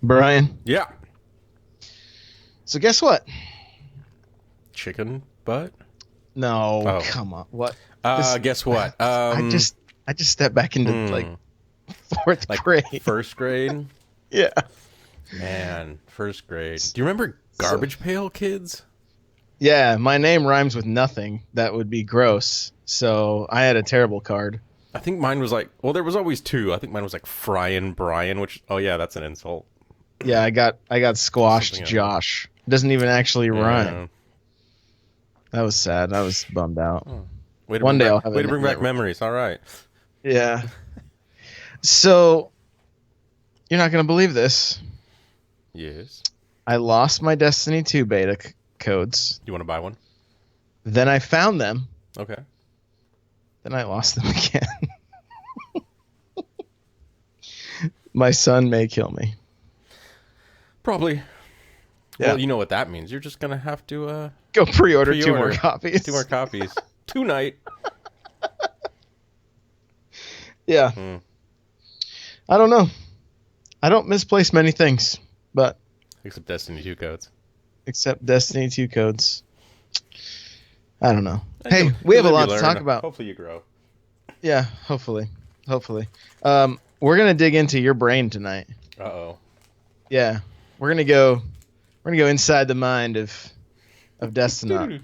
Brian. Yeah. So guess what? Chicken butt? No, Oh. come on. What? Guess what? I just stepped back into like fourth grade. First grade? Yeah. Man, first grade. Do you remember Garbage Pail Kids? Yeah, my name rhymes with nothing. That would be gross. So I had a terrible card. I think mine was like, well, there was always two. I think mine was like Fryin' Brian, which, oh yeah, that's an insult. Yeah, I got squashed Josh. Doesn't even actually rhyme. That was sad. I was bummed out. Oh. One day I'll have way to bring back memories. All right. Yeah. So, you're not going to believe this. Yes. I lost my Destiny 2 beta codes. You want to buy one? Then I found them. Okay. Then I lost them again. My son may kill me. Probably. Yeah. Well, you know what that means. You're just going to have to go pre-order 2 more copies. 2 more copies. Tonight. Yeah. I don't know. I don't misplace many things, but... Except Destiny 2 codes. Except Destiny 2 codes. I don't know. Hey, we have a lot to talk about. Hopefully you grow. Yeah, hopefully. Hopefully. We're going to dig into your brain tonight. Uh-oh. Yeah. We're going to go inside the mind of Destinaut.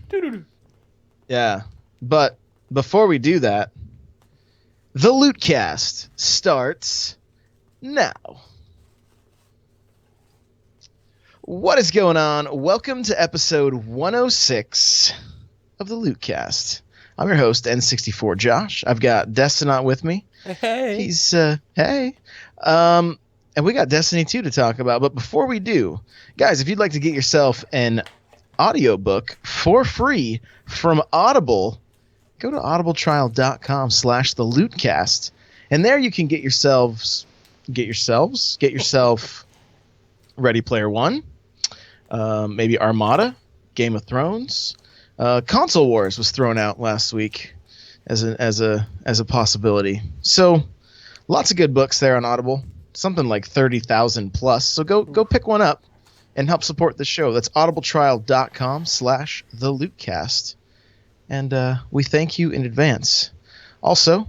Yeah. But before we do that, the Lootcast starts now. What is going on? Welcome to episode 106 of the Lootcast. I'm your host, N64 Josh. I've got Destinaut with me. Hey. He's, hey. And we got Destiny 2 to talk about. But before we do, guys, if you'd like to get yourself an audiobook for free from Audible, go to audibletrial.com/thelootcast. And there you can get yourself Ready Player One, maybe Armada, Game of Thrones. Console Wars was thrown out last week as a possibility. So lots of good books there on Audible. Something like 30,000 plus. So go pick one up and help support the show. That's audibletrial.com/thelootcast. And we thank you in advance. Also,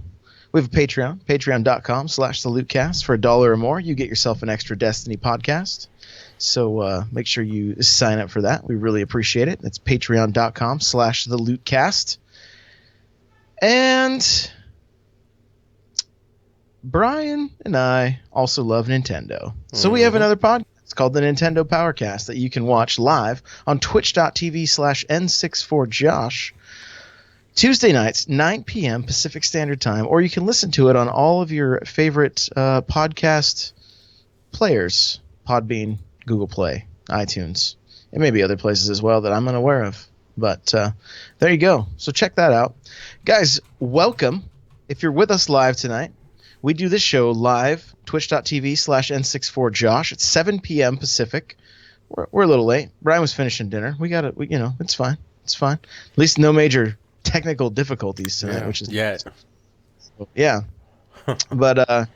we have a Patreon, patreon.com/thelootcast. For $1 or more, you get yourself an extra Destiny podcast. So make sure you sign up for that. We really appreciate it. That's patreon.com/thelootcast. And Brian and I also love Nintendo. So we have another podcast. It's called the Nintendo Powercast that you can watch live on twitch.tv/N64Josh. Tuesday nights, 9 p.m. Pacific Standard Time, or you can listen to it on all of your favorite podcast players, Podbean, Google Play, iTunes, and maybe other places as well that I'm unaware of. But there you go. So check that out. Guys, welcome. If you're with us live tonight, we do this show live, twitch.tv/N64Josh at 7 p.m. Pacific. We're a little late. Brian was finishing dinner. We got it. It's fine. It's fine. At least no major technical difficulties tonight, which is nice. Yeah. But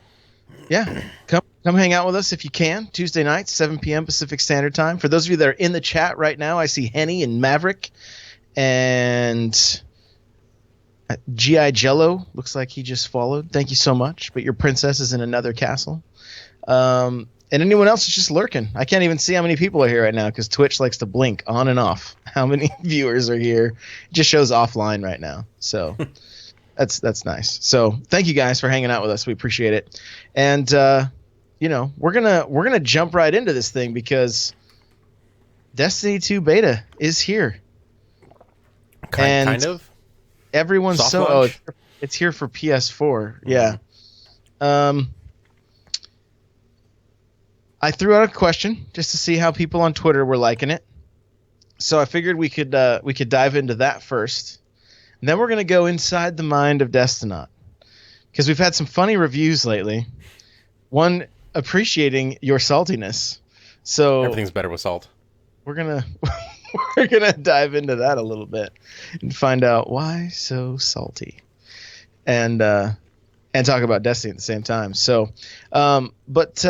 yeah, come hang out with us if you can. Tuesday nights, 7 p.m. Pacific Standard Time. For those of you that are in the chat right now, I see Henny and Maverick and G.I. Jello. Looks like he just followed. Thank you so much. But your princess is in another castle. And anyone else is just lurking. I can't even see how many people are here right now because Twitch likes to blink on and off how many viewers are here. It just shows offline right now. So that's nice. So thank you guys for hanging out with us. We appreciate it. And we're gonna jump right into this thing because Destiny 2 beta is here. Kind of. Everyone's it's here for PS4. Yeah. I threw out a question just to see how people on Twitter were liking it. So I figured we could dive into that first. And then we're going to go inside the mind of Destinaut. Because we've had some funny reviews lately. One appreciating your saltiness. So everything's better with salt. We're going to dive into that a little bit and find out why so salty. And talk about Destiny at the same time. So but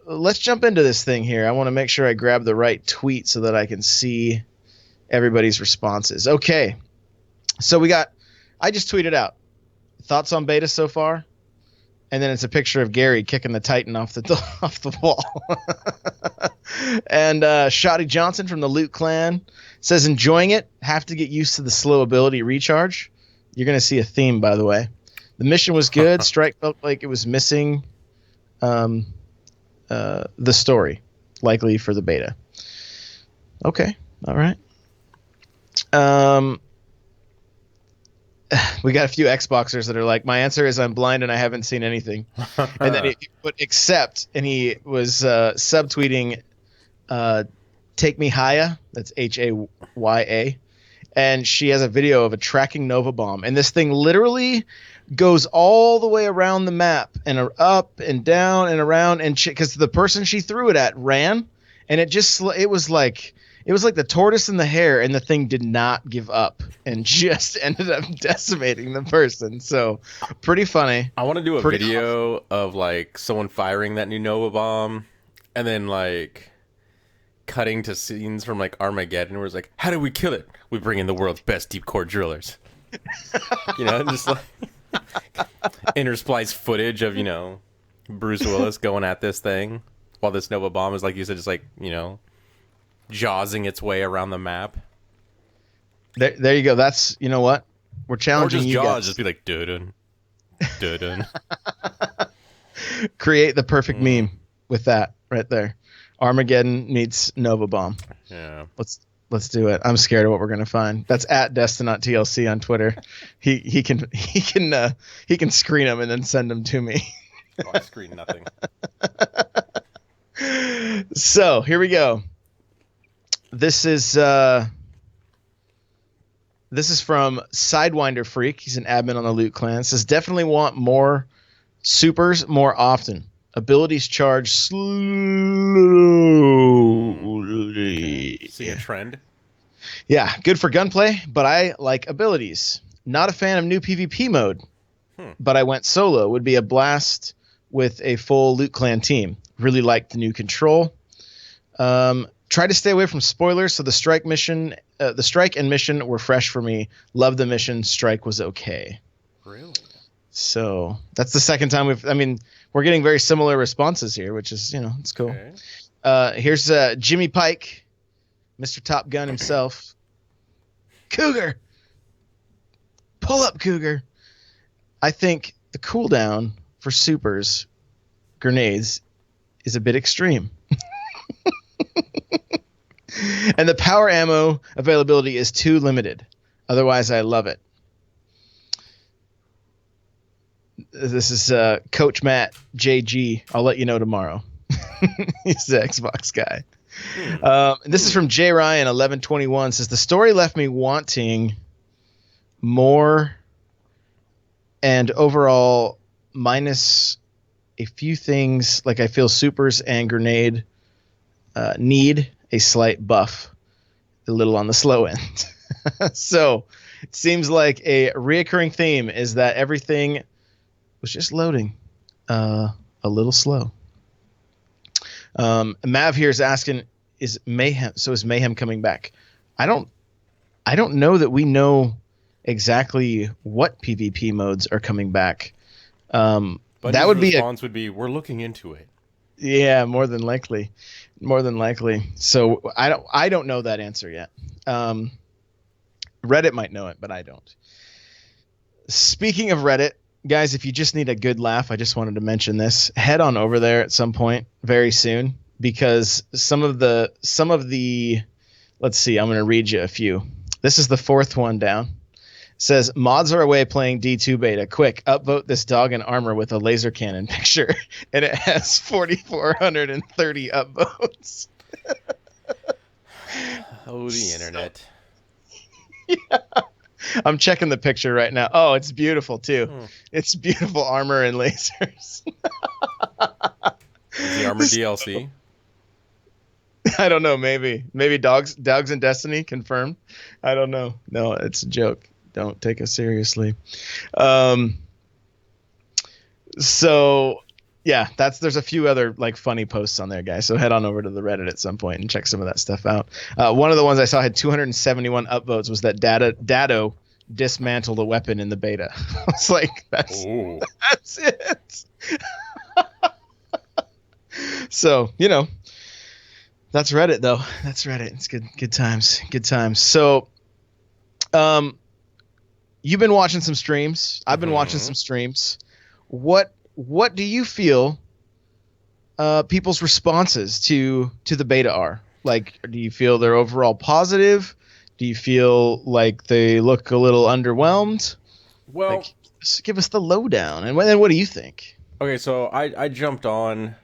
let's jump into this thing here. I want to make sure I grab the right tweet so that I can see everybody's responses. Okay. So I just tweeted out thoughts on beta so far. And then it's a picture of Gary kicking the Titan off the wall. And Shoddy Johnson from the Loot Clan says, enjoying it. Have to get used to the slow ability recharge. You're going to see a theme, by the way. The mission was good. Strike felt like it was missing the story, likely for the beta. Okay. All right. We got a few Xboxers that are like, my answer is I'm blind and I haven't seen anything. And then he put accept, and he was subtweeting Take Me Haya. That's Haya. And she has a video of a tracking Nova bomb. And this thing literally goes all the way around the map and up and down and around. And because the person she threw it at ran, and it was like the tortoise and the hare, and the thing did not give up and just ended up decimating the person. So pretty funny. I want to do a video of like someone firing that new Nova bomb and then like cutting to scenes from like Armageddon where it's like, how do we kill it? We bring in the world's best deep core drillers. Just like intersplice footage of, Bruce Willis going at this thing while this Nova bomb is, like you said, just like, jawsing its way around the map. There you go. That's, you know what? We're challenging you guys. Just be like, dun dun. Create the perfect meme with that right there. Armageddon meets Nova Bomb. Yeah. Let's do it. I'm scared of what we're gonna find. That's at Destinaut TLC on Twitter. He can screen them and then send them to me. Oh, I screen nothing. So here we go. This is from Sidewinder Freak. He's an admin on the Loot Clan. It says, definitely want more supers more often. Abilities charge slowly. See a trend? Yeah, good for gunplay, but I like abilities. Not a fan of new PvP mode, but I went solo. Would be a blast with a full Loot Clan team. Really like the new control. Try to stay away from spoilers, so the strike and mission were fresh for me. Love the mission. Strike was okay. Really? So that's the second time we're getting very similar responses here, which is, it's cool. Okay. Here's Jimmy Pike, Mr. Top Gun himself. Cougar! Pull up, Cougar! I think the cooldown for supers, grenades, is a bit extreme. And the power ammo availability is too limited. Otherwise, I love it. This is Coach Matt JG. I'll let you know tomorrow. He's the Xbox guy. And this is from J Ryan 1121. Says the story left me wanting more, and overall minus a few things. Like I feel supers and grenade need a slight buff, a little on the slow end. So it seems like a reoccurring theme is that everything was just loading a little slow. Mav here is asking, is Mayhem coming back? I don't know that we know exactly what PvP modes are coming back. But that would be response would be, we're looking into it. Yeah, more than likely. So I don't know that answer yet. Reddit might know it, but I don't. Speaking of Reddit, guys, if you just need a good laugh, I just wanted to mention this. Head on over there at some point very soon, because some of the let's see, I'm going to read you a few. This is the fourth one down. It says, mods are away playing D2 beta. Quick, upvote this dog in armor with a laser cannon picture. And it has 4,430 upvotes. Oh, the internet. Yeah. I'm checking the picture right now. Oh, it's beautiful too. It's beautiful armor and lasers. Is the armor DLC? I don't know. Maybe dogs in Destiny confirmed. I don't know. No, it's a joke. Don't take us seriously. So Yeah, there's a few other like funny posts on there, guys. So head on over to the Reddit at some point and check some of that stuff out. One of the ones I saw had 271 upvotes was that Dado dismantled a weapon in the beta. I was like, Ooh. that's it. So, that's Reddit though. That's Reddit. It's good times. Good times. So, you've been watching some streams. I've been watching some streams. What do you feel people's responses to the beta are? Like, do you feel they're overall positive? Do you feel like they look a little underwhelmed? Well, like, just give us the lowdown. And then what do you think? Okay, so I jumped on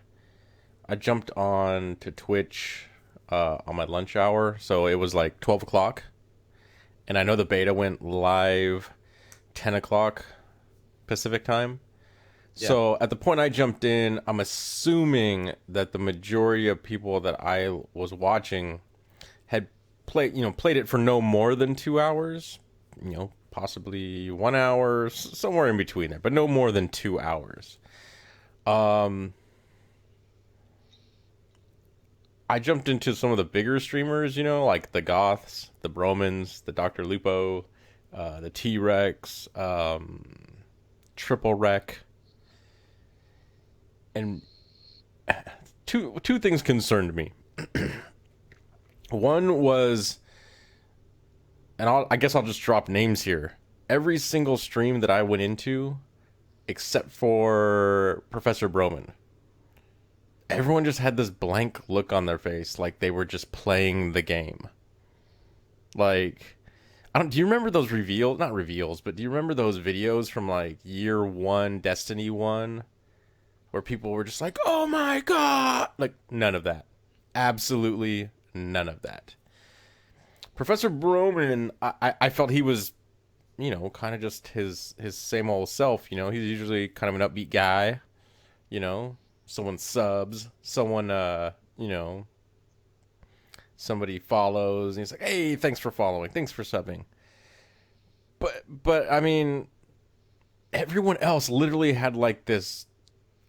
to Twitch on my lunch hour, so it was like 12 o'clock. And I know the beta went live 10 o'clock Pacific time. Yeah. So at the point I jumped in, I'm assuming that the majority of people that I was watching had played it for no more than 2 hours, possibly 1 hour, somewhere in between there, but no more than 2 hours. I jumped into some of the bigger streamers, like the Goths, the Bromans, the Dr. Lupo, the T-Rex, Triple Wreck. And two things concerned me. One was, and I guess I'll just drop names here. Every single stream that I went into, except for Professor Broman, everyone just had this blank look on their face, like they were just playing the game. Like, do you remember those not reveals, but do you remember those videos from like year 1, Destiny 1, where people were just like, oh my god, like none of that. Absolutely none of that. Professor Broman, I felt he was, kind of just his same old self, he's usually kind of an upbeat guy, someone subs, someone, somebody follows, and he's like, hey, thanks for following, thanks for subbing. But I mean, everyone else literally had like this,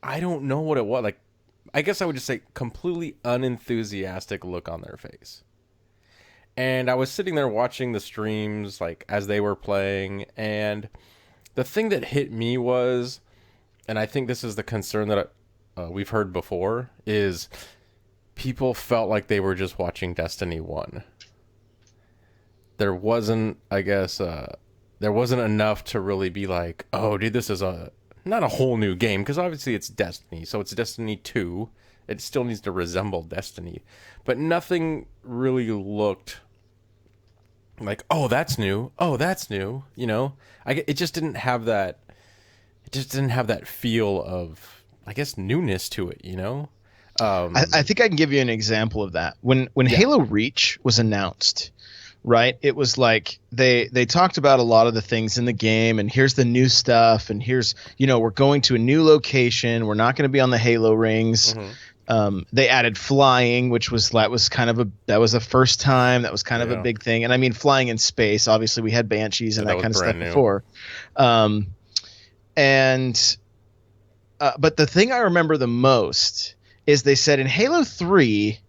I don't know what it was, like, I guess I would just say completely unenthusiastic look on their face. And I was sitting there watching the streams, like, as they were playing, and the thing that hit me was, and I think this is the concern that we've heard before, is people felt like they were just watching Destiny 1. There wasn't, I guess, there wasn't enough to really be like, oh, dude, this is not a whole new game, because obviously it's Destiny, so it's Destiny 2. It still needs to resemble Destiny. But nothing really looked like, oh, that's new. Oh, that's new. It just didn't have that. It just didn't have that feel of, I guess, newness to it. I think I can give you an example of that. When Halo Reach was announced, right? It was like they talked about a lot of the things in the game, and here's the new stuff, and here's we're going to a new location. We're not going to be on the Halo rings. Mm-hmm. They added flying, which was kind of that was the first time. That was kind of a big thing. And I mean, flying in space, obviously we had Banshees and that kind of stuff before. But the thing I remember the most is they said in Halo 3,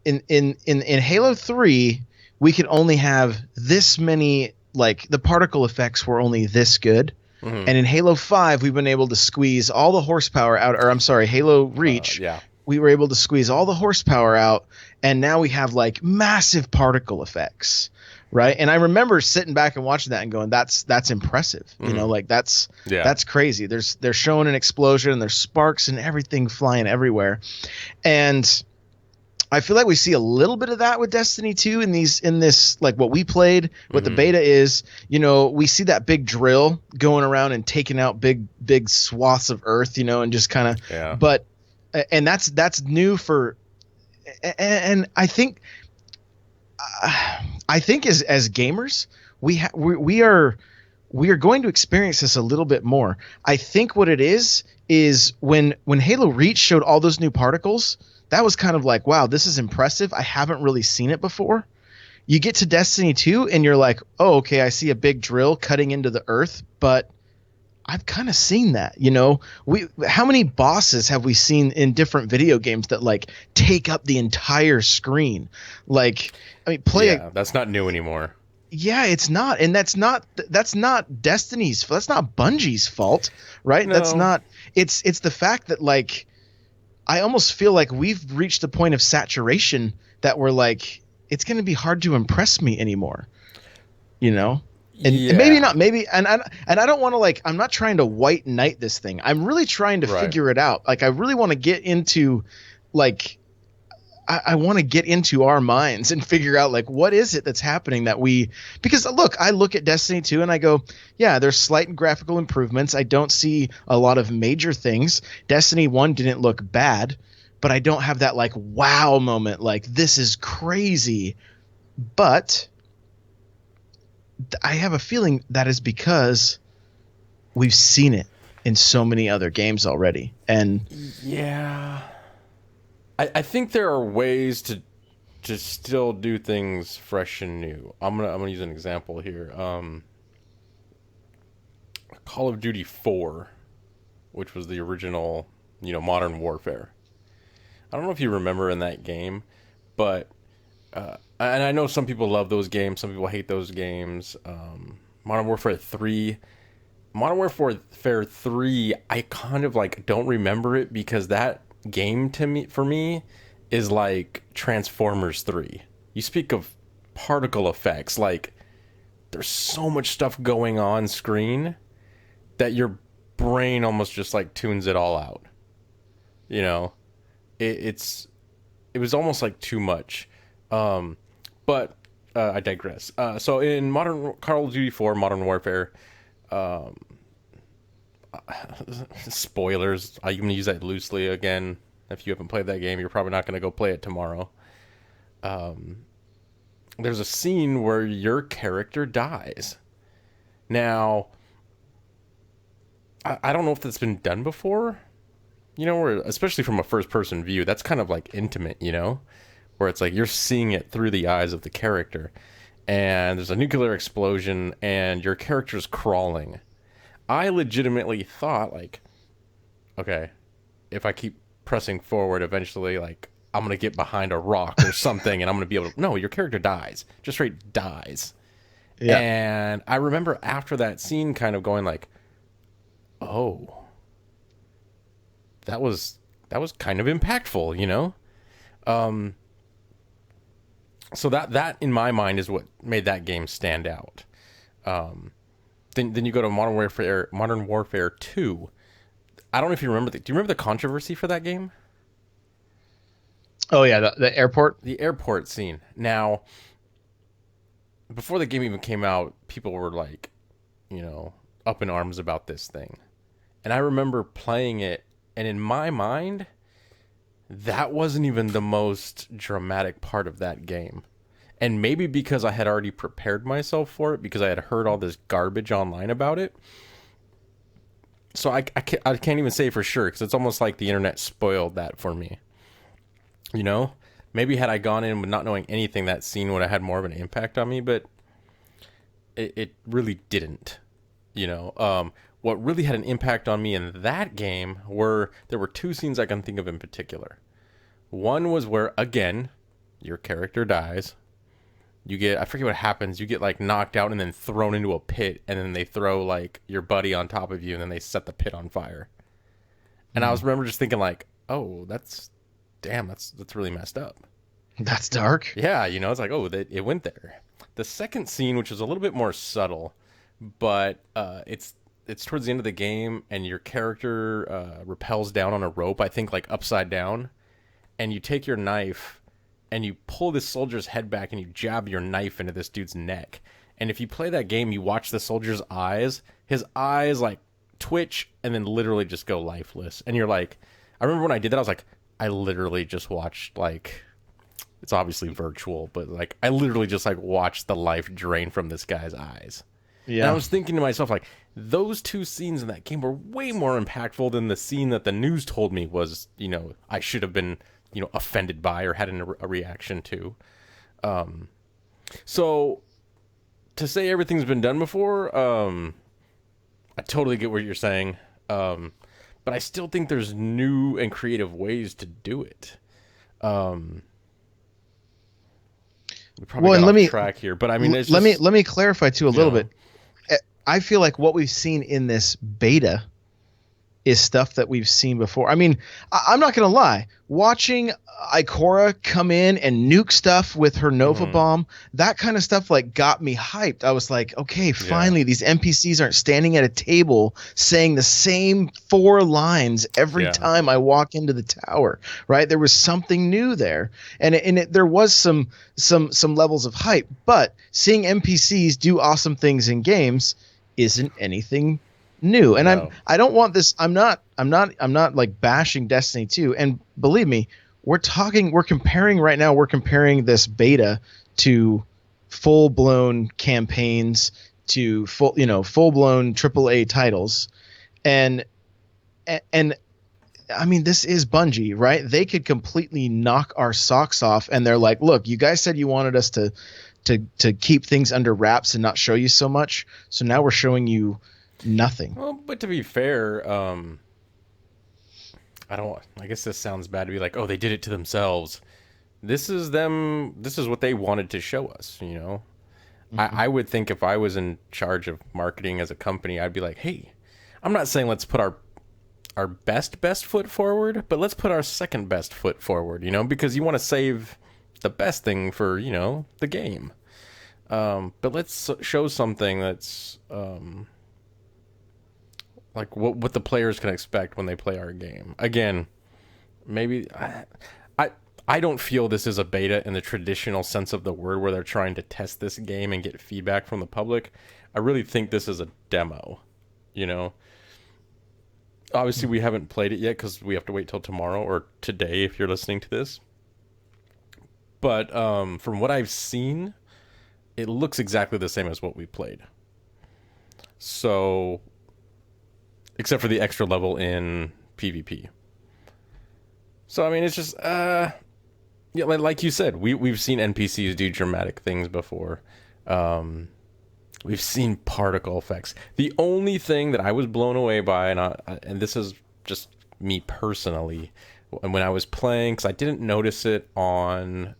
in Halo 3, we could only have this many, like the particle effects were only this good. Mm-hmm. And in Halo 5, we've been able to squeeze all the horsepower out, or I'm sorry, Halo Reach. We were able to squeeze all the horsepower out, and now we have like massive particle effects, right? And I remember sitting back and watching that and going, that's impressive. Mm-hmm. Like that's crazy. They're showing an explosion, and there's sparks and everything flying everywhere. And I feel like we see a little bit of that with Destiny 2 in this like what we played, what the beta is. We see that big drill going around and taking out big swaths of earth, and just kind of. Yeah. But and that's new for, and I think as gamers we are going to experience this a little bit more. I think what it is when Halo Reach showed all those new particles. That was kind of like, wow, this is impressive. I haven't really seen it before. You get to Destiny 2 and you're like, oh, okay, I see a big drill cutting into the earth, but I've kind of seen that, you know. We How many bosses have we seen in different video games that like take up the entire screen? Like, I mean, play a Yeah, that's not new anymore. yeah, it's not, and that's not Destiny's, that's not Bungie's fault, right? That's No. not. It's the fact that like I almost feel like we've reached a point of saturation that we're like it's going to be hard to impress me anymore, you know. And maybe Yeah. not, maybe, and I don't want to like, I'm not trying to white knight this thing. I'm really trying to Right. figure it out. Like I really want to get into like I want to get into our minds and figure out like what is it that's happening that we, because look, I look at Destiny 2 and I go, yeah, there's slight graphical improvements. I don't see a lot of major things. Destiny 1 didn't look bad, but I don't have that like wow moment like this is crazy. But I have a feeling that is because we've seen it in so many other games already. And Yeah. I think there are ways to still do things fresh and new. I'm gonna use an example here. Call of Duty 4, which was the original, Modern Warfare. I don't know if you remember in that game, but and I know some people love those games, some people hate those games. Modern Warfare 3, Modern Warfare 3, I kind of like don't remember it because that game for me is like Transformers 3. You speak of particle effects, like there's so much stuff going on screen that your brain almost just like tunes it all out. You know, it's it was almost like too much. But I digress. So in Modern Call of Duty 4, Modern Warfare, um, spoilers. I'm going to use that loosely again. If you haven't played that game, you're probably not going to go play it tomorrow. There's a scene where your character dies. Now, I don't know if that's been done before. Where, especially from a first-person view, that's kind of like intimate, where it's like you're seeing it through the eyes of the character. And there's a nuclear explosion, and your character's crawling. I legitimately thought, like, okay, if I keep pressing forward, eventually, like, I'm going to get behind a rock or something, and I'm going to be able to... No, your character dies. Just straight dies. yeah, And I remember after that scene kind of going like, oh, that was kind of impactful. So that in my mind is what made that game stand out. Then you go to Modern Warfare 2. I don't know if you remember. Do you remember the controversy for that game? oh yeah, the airport. The airport scene. Now, before the game even came out, people were like, up in arms about this thing. And I remember playing it, and in my mind, that wasn't even the most dramatic part of that game. And maybe because I had already prepared myself for it, because I had heard all this garbage online about it. So I can't even say for sure, because it's almost like the internet spoiled that for me. Maybe had I gone in with not knowing anything, that scene would have had more of an impact on me, but it really didn't. What really had an impact on me in that game there were two scenes I can think of in particular. One was where, again, your character dies. I forget what happens. You get like knocked out and then thrown into a pit, and then they throw like your buddy on top of you, and then they set the pit on fire. And I remember just thinking like, oh, that's really messed up. That's dark. Yeah, it's like, oh, it went there. The second scene, which is a little bit more subtle, but it's towards the end of the game, and your character rappels down on a rope, I think like upside down, and you take your knife and you pull this soldier's head back and you jab your knife into this dude's neck. And if you play that game, you watch the soldier's eyes. His eyes like twitch and then literally just go lifeless. And you're like, I remember when I did that, I was like, I literally just watched like, it's obviously virtual, but like I literally just like watched the life drain from this guy's eyes. Yeah. And I was thinking to myself, like, those two scenes in that game were way more impactful than the scene that the news told me was, I should have been, offended by or had a reaction to. So to say everything's been done before, I totally get what you're saying. But I still think there's new and creative ways to do it. Um, we probably Well, got and off track here, but I mean, it's just, let me clarify too a you little know, bit. I feel like what we've seen in this beta is stuff that we've seen before. I mean, I'm not gonna lie. Watching Ikora come in and nuke stuff with her Nova mhm, bomb, that kind of stuff like got me hyped. I was like, okay, yeah, finally, these NPCs aren't standing at a table saying the same 4 lines every yeah, time I walk into the tower. Right? There was something new there, there was some levels of hype. But seeing NPCs do awesome things in games isn't anything new. And no, I don't want this. I'm not like bashing Destiny 2. And believe me, we're comparing right now, we're comparing this beta to full blown campaigns, to full blown AAA titles. And and I mean, this is Bungie, right? They could completely knock our socks off, and they're like, "Look, you guys said you wanted us to keep things under wraps and not show you so much, so now we're showing you nothing." well, but to be fair, I don't. I guess this sounds bad to be like, oh, they did it to themselves. This is them. This is what they wanted to show us. You know, Mhm. I would think if I was in charge of marketing as a company, I'd be like, hey, I'm not saying let's put our best foot forward, but let's put our second best foot forward. You know, because you want to save the best thing for the game. But let's show something that's like what the players can expect when they play our game. Again, maybe I I don't feel this is a beta in the traditional sense of the word, where they're trying to test this game and get feedback from the public. I really think this is a demo. You know, obviously we haven't played it yet because we have to wait till tomorrow or today if you're listening to this. But from what I've seen, it looks exactly the same as what we played. So, except for the extra level in PvP. So I mean, it's just yeah, like you said, we've seen NPCs do dramatic things before. Um, we've seen particle effects. The only thing that I was blown away by, and this is just me personally, when I was playing, because I didn't notice it on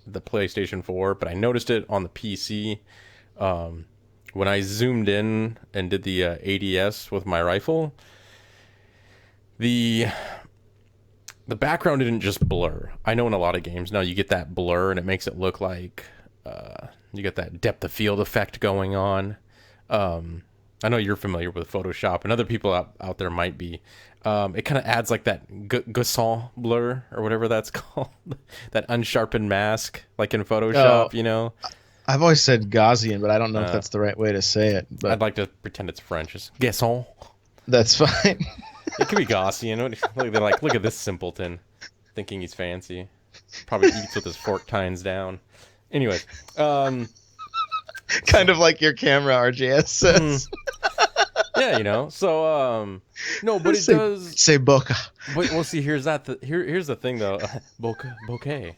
the PlayStation 4, but I noticed it on the PC. When I zoomed in and did the ADS with my rifle, the the background didn't just blur. I know in a lot of games now you get that blur and it makes it look like you get that depth of field effect going on. I know you're familiar with Photoshop, and other people out there might be. It kind of adds like that Gaussian blur or whatever that's called, that unsharpened mask, like in Oh, Photoshop. You know, I've always said Gaussian, but I don't know if uh, that's the right way to say it. I'd But like to pretend it's French. It's Gaussian. that's fine. It could be Gaussian. Look, they're like, look at this simpleton, thinking he's fancy. Probably eats with his fork tines down. Anyways, um, Kind of like your camera, RJS hmm, says. yeah, So, no, but it say, does. say boca. But we'll see. Here's the thing though. Bouquet.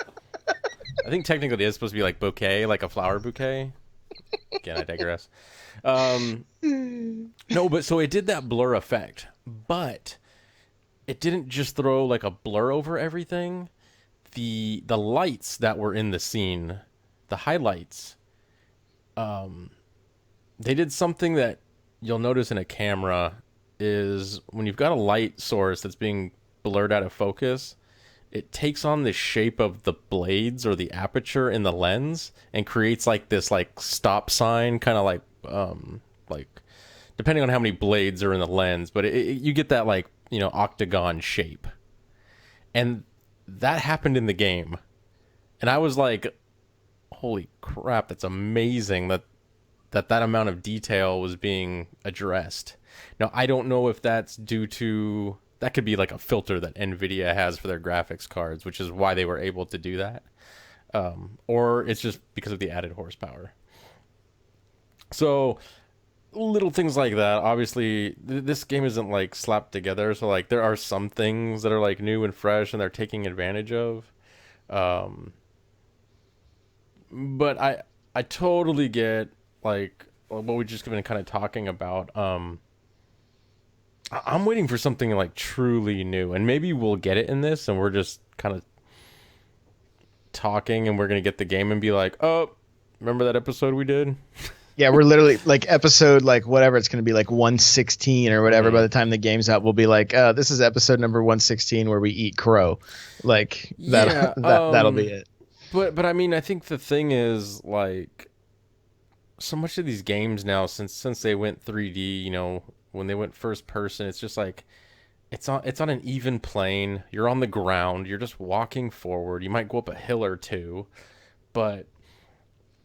I think technically it is supposed to be like bouquet, like a flower bouquet. Again, I digress. Um, no, but so it did that blur effect, but it didn't just throw like a blur over everything. The lights that were in the scene, the highlights, they did something that you'll notice in a camera is when you've got a light source that's being blurred out of focus, it takes on the shape of the blades or the aperture in the lens and creates like this like stop sign, kind of like depending on how many blades are in the lens, but you get that like octagon shape, and that happened in the game, and I was like, holy crap, that's amazing that amount of detail was being addressed. Now, I don't know if that's due to, that could be like a filter that Nvidia has for their graphics cards, which is why they were able to do that, or it's just because of the added horsepower. So little things like that. Obviously, this game isn't like slapped together, so like there are some things that are like new and fresh, and they're taking advantage of. Um, but I totally get like what we've just been kind of talking about. I'm waiting for something like truly new, and maybe we'll get it in this, and we're just kind of talking, and we're gonna get the game and be like, oh, remember that episode we did? Yeah, we're literally like episode like whatever it's going to be like 116 or whatever. By Mm-hmm. the time the game's out, we'll be like, this is episode number 116 where we eat crow. Like Yeah. that'll be it. But I mean, I think the thing is like so much of these games now, since they went 3D, when they went first person, it's just like it's on an even plane. You're on the ground. You're just walking forward. You might go up a hill or two, but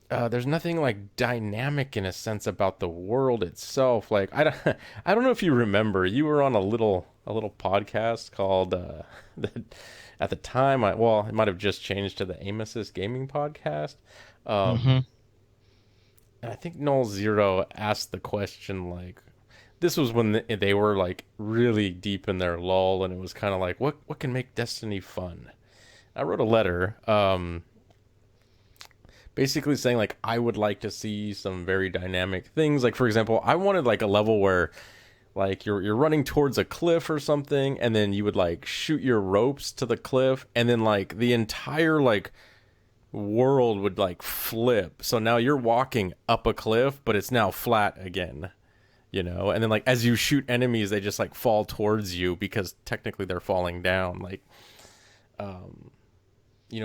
there's nothing like dynamic in a sense about the world itself. Like I don't know if you remember, you were on a little podcast called at the time. Well, it might have just changed to the Amos's Gaming Podcast. Hmm. And I think Null Zero asked the question like, this was when they were like really deep in their lull, and it was kind of like, what can make Destiny fun? I wrote a letter. Basically saying like I would like to see some very dynamic things. Like for example, I wanted like a level where like you're running towards a cliff or something, and then you would like shoot your ropes to the cliff, and then like the entire like world would like flip. So now you're walking up a cliff, but it's now flat again. And then like as you shoot enemies, they just like fall towards you because technically they're falling down. Like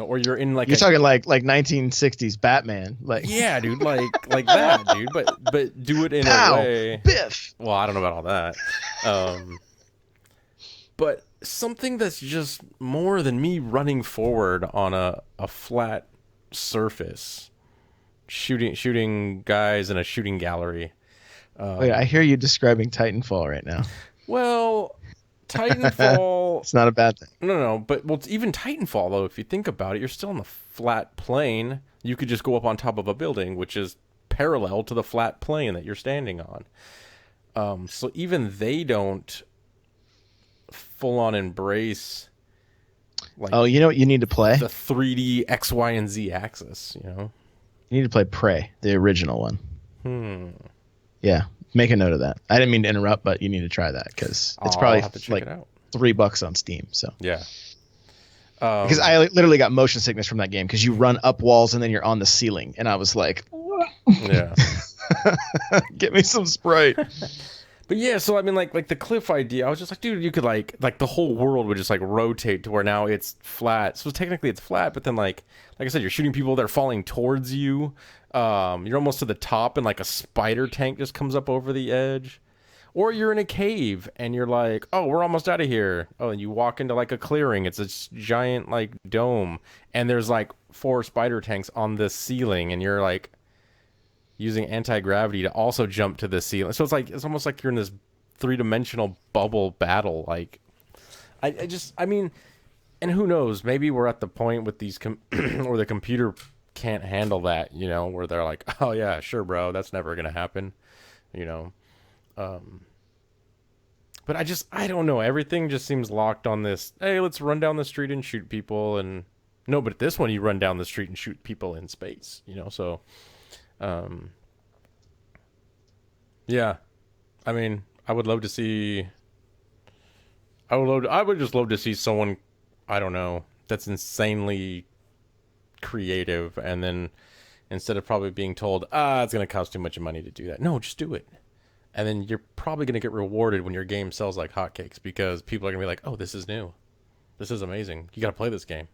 or you're in like You're talking like 1960s Batman. Like yeah, dude, like that, dude. But do it in a pow, way. biff. Well, I don't know about all that. But something that's just more than me running forward on a flat surface, shooting guys in a shooting gallery. Wait, I hear you describing Titanfall right now. Well, Titanfall. It's not a bad thing. No. But well, it's even Titanfall though. If you think about it, you're still on the flat plane. You could just go up on top of a building, which is parallel to the flat plane that you're standing on. So even they don't full on embrace. Like, Oh, you know what you need to play? the 3D X, Y, and Z axis. You need to play Prey, the original one. Yeah, make a note of that. I didn't mean to interrupt, but you need to try that because it's I'll probably have to check like it out. $3 on Steam. So Yeah. because I literally got motion sickness from that game because you run up walls and then you're on the ceiling, and I was like, Yeah. get me some Sprite. But yeah, so I mean, like the cliff idea, I was just like, dude, you could like the whole world would just like rotate to where now it's flat. So technically it's flat, but then like I said, you're shooting people, they're falling towards you. You're almost to the top, and like a spider tank just comes up over the edge. Or you're in a cave and you're like, oh, we're almost out of here. Oh, and you walk into like a clearing. It's a giant like dome, and there's like 4 spider tanks on the ceiling, and you're like using anti-gravity to also jump to the ceiling. So it's almost like you're in this 3-dimensional bubble battle. Like I mean, and who knows, maybe we're at the point with these or the computer can't handle that, where they're like, oh yeah, sure, bro, that's never gonna happen. But I don't know, everything just seems locked on this, hey, let's run down the street and shoot people. And no, but this one you run down the street and shoot people in space, so yeah, I mean, I would love to see. I would just love to see someone, I don't know, that's insanely creative, and then instead of probably being told, it's gonna cost too much money to do that, no, just do it, and then you're probably gonna get rewarded when your game sells like hotcakes because people are gonna be like, oh, this is new, this is amazing, you gotta play this game.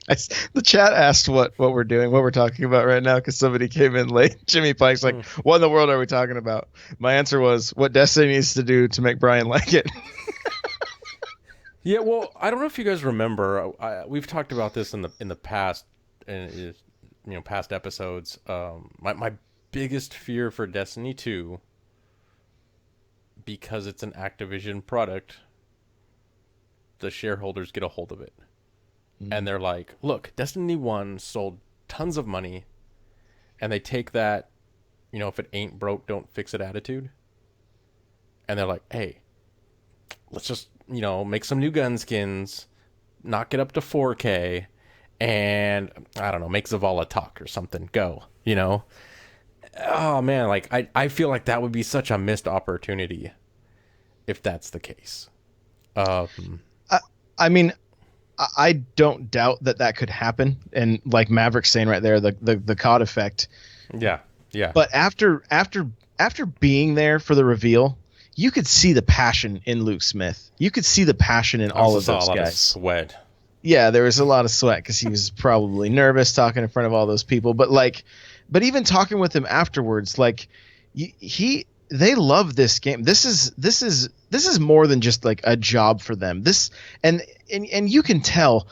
The chat asked what we're doing, what we're talking about right now, because somebody came in late. Jimmy Pike's like, what in the world are we talking about? My answer was, what Destiny needs to do to make Brian like it. Yeah, well, I don't know if you guys remember. We've talked about this in the past, and past episodes. My biggest fear for Destiny 2, because it's an Activision product, the shareholders get a hold of it. And they're like, look, Destiny 1 sold tons of money, and they take that, if it ain't broke, don't fix it attitude. And they're like, hey, let's just, make some new gun skins, knock it up to 4K, and, I don't know, make Zavala talk or something. Go, oh man, like I feel like that would be such a missed opportunity if that's the case. Um, I, I mean, I don't doubt that that could happen. And like Maverick's saying right there, the COD effect. yeah, yeah. But after being there for the reveal, you could see the passion in Luke Smith. You could see the passion in I all also of saw those a lot of guys. sweat. Yeah, there was a lot of sweat because he was probably nervous talking in front of all those people. But even talking with him afterwards, like they love this game. This is more than just like a job for them. And you can tell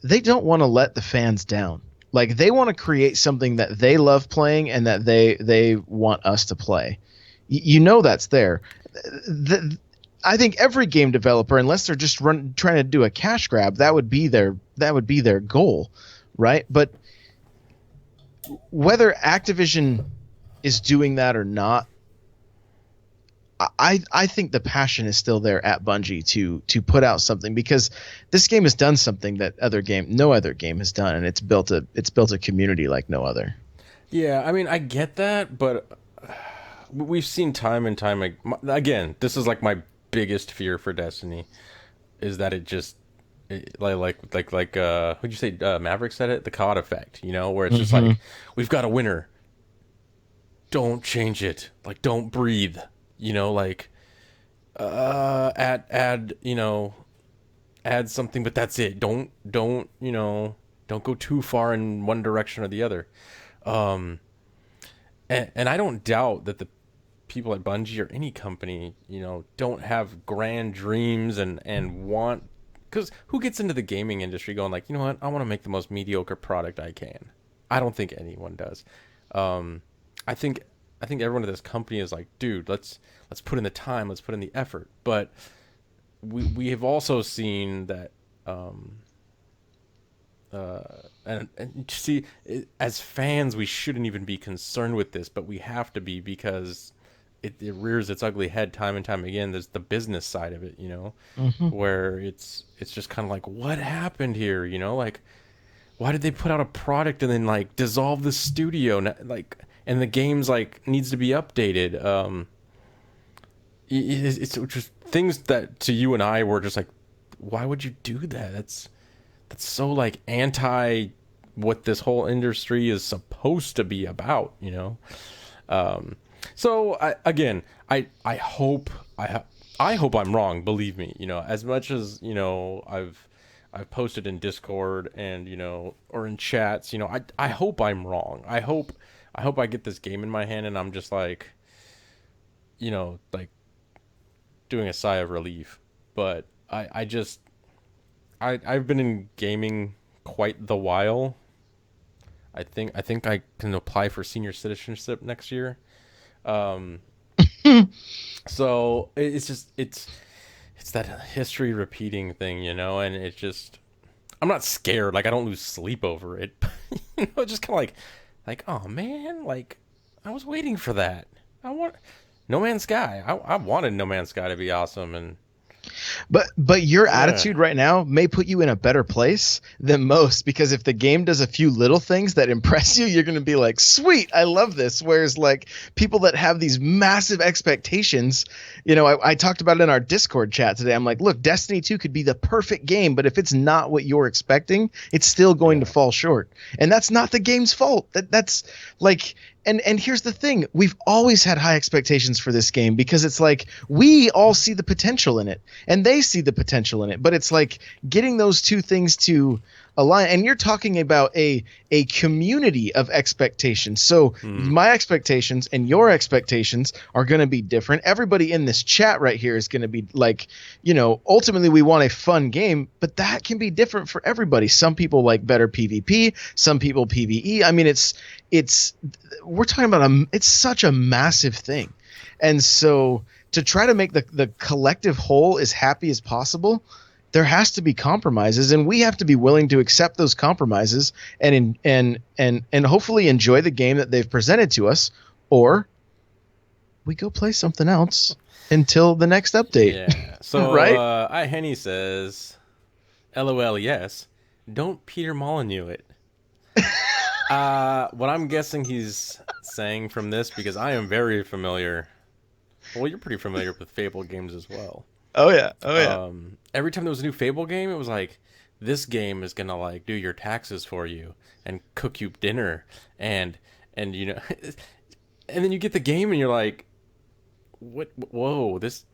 they don't want to let the fans down. Like they want to create something that they love playing and that they want us to play. You know that's there. I think every game developer, unless they're just trying to do a cash grab, that would be their goal, right? But whether Activision is doing that or not, I think the passion is still there at Bungie to put out something, because this game has done something that no other game has done, and it's built a community like no other. Yeah, I mean, I get that, but we've seen time and time again. This is like my biggest fear for Destiny, is that who'd you say, Maverick said it, the COD effect, where it's just like, we've got a winner, don't change it, like don't breathe, like add something, but that's it. Don't go too far in one direction or the other. And I don't doubt that the people at Bungie or any company, don't have grand dreams and want, because who gets into the gaming industry going like, you know what, I want to make the most mediocre product I can. I don't think anyone does. I think everyone at this company is like, dude, let's put in the time, let's put in the effort. But we have also seen that, and see, as fans, we shouldn't even be concerned with this, but we have to be, because it rears its ugly head time and time again. There's the business side of it, where it's just kind of like, what happened here, like, why did they put out a product and then like dissolve the studio, like, and the game's like needs to be updated. It's just things that to you and I were just like, why would you do that? That's so like anti what this whole industry is supposed to be about, So I hope I'm wrong. Believe me, as much as I've posted in Discord and or in chats, I hope I'm wrong. I hope I get this game in my hand and I'm just like, like doing a sigh of relief. But I've been in gaming quite the while. I think I can apply for senior citizenship next year. So it's that history repeating thing, and it just, I'm not scared. Like I don't lose sleep over it. Just kind of like, oh man, like I was waiting for that. I want No Man's Sky. I wanted No Man's Sky to be awesome, and But your attitude right now may put you in a better place than most, because if the game does a few little things that impress you, you're going to be like, sweet, I love this. Whereas like people that have these massive expectations, I talked about it in our Discord chat today. I'm like, look, Destiny 2 could be the perfect game, but if it's not what you're expecting, it's still going to fall short. And that's not the game's fault. That's like, and here's the thing. We've always had high expectations for this game, because it's like we all see the potential in it and they see the potential in it. But it's like getting those two things to align. And you're talking about a community of expectations. So my expectations and your expectations are going to be different. Everybody in this chat right here is going to be like, ultimately we want a fun game, but that can be different for everybody. Some people like better PvP, some people PvE. I mean, we're talking about it's such a massive thing. And so to try to make the collective whole as happy as possible, there has to be compromises, and we have to be willing to accept those compromises and hopefully enjoy the game that they've presented to us, or we go play something else until the next update. Yeah. So right? Henny says, LOL, yes. Don't Peter Molyneux it. What I'm guessing he's saying from this because I am very familiar. Well, you're pretty familiar with Fable games as well. Oh yeah, oh yeah. Every time there was a new Fable game, it was like, this game is gonna like do your taxes for you and cook you dinner, and you know, and then you get the game and you're like, what? Whoa, this,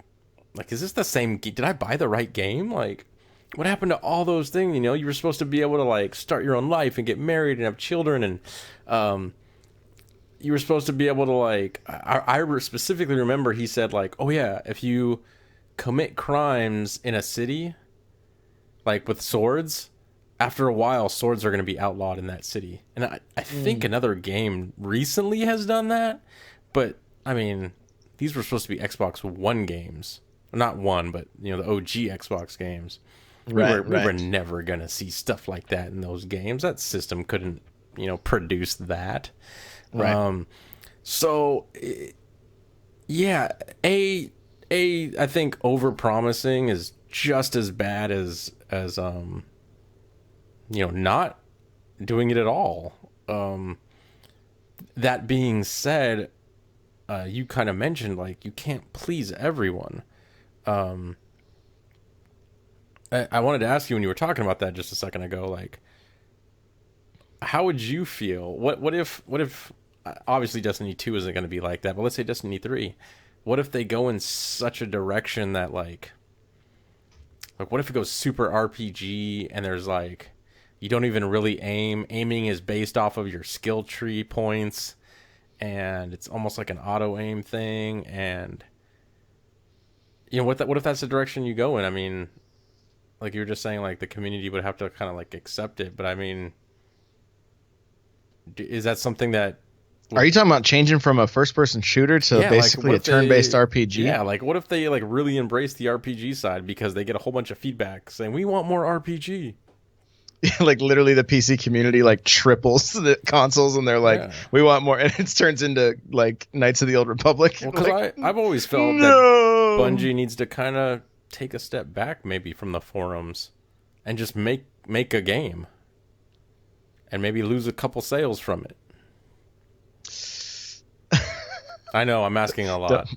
like, is this the same? Did I buy the right game? Like, what happened to all those things? You know, you were supposed to be able to like start your own life and get married and have children, and you were supposed to be able to like. I specifically remember he said like, oh yeah, if you commit crimes in a city, like with swords, after a while, swords are going to be outlawed in that city. And I think another game recently has done that, but I mean, these were supposed to be Xbox One games. Not one, but you know, the OG Xbox games. We were never gonna see stuff like that in those games. That system couldn't, you know, produce that. Right. So, yeah, I think overpromising is just as bad as you know, not doing it at all. That being said, you kind of mentioned like you can't please everyone. I wanted to ask you when you were talking about that just a second ago, like, how would you feel? What if obviously Destiny 2 isn't going to be like that, but let's say Destiny 3. What if they go in such a direction that like what if it goes super RPG and there's like you don't even really aim. Aiming is based off of your skill tree points, and it's almost like an auto aim thing. And you know, what if that's the direction you go in? I mean, like you were just saying, like the community would have to kind of like accept it. But I mean, is that something that? Are you talking about changing from a first-person shooter to basically like a turn-based RPG? Yeah, like what if they like really embrace the RPG side because they get a whole bunch of feedback saying we want more RPG. Like literally the PC community like triples the consoles and they're like, we want more, and it turns into like Knights of the Old Republic. Well, because like, I've always felt that Bungie needs to kind of take a step back maybe from the forums and just make a game and maybe lose a couple sales from it. I know I'm asking a lot.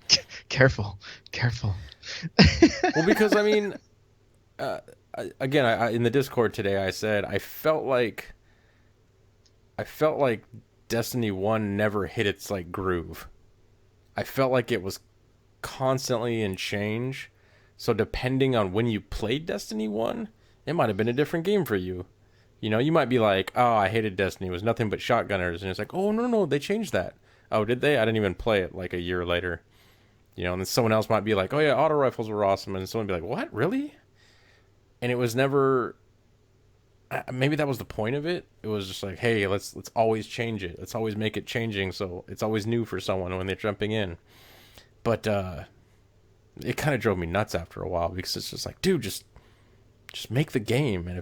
Careful. Well, because I mean, again, I in the Discord today, I said I felt like Destiny 1 never hit its like groove. I felt like it was constantly in change. So depending on when you played Destiny 1, it might have been a different game for you. You know, you might be like, oh, I hated Destiny. It was nothing but shotgunners. And it's like, oh, no, they changed that. Oh, did they? I didn't even play it like a year later. You know, and then someone else might be like, oh, yeah, auto rifles were awesome. And someone would be like, what? Really? And it was never... Maybe that was the point of it. It was just like, hey, let's always change it. Let's always make it changing so it's always new for someone when they're jumping in. But it kind of drove me nuts after a while because it's just like, dude, just make the game. And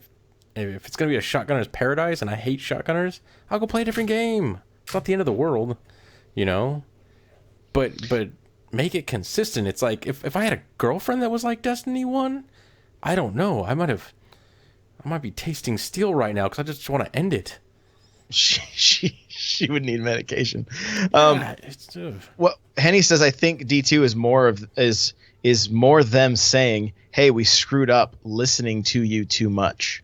if it's going to be a shotgunner's paradise and I hate shotgunners, I'll go play a different game. It's not the end of the world, you know? But make it consistent. It's like if I had a girlfriend that was like Destiny 1, I don't know. I might be tasting steel right now because I just want to end it. She would need medication. Yeah, well, Henny says I think D2 is more them saying, "Hey, we screwed up listening to you too much."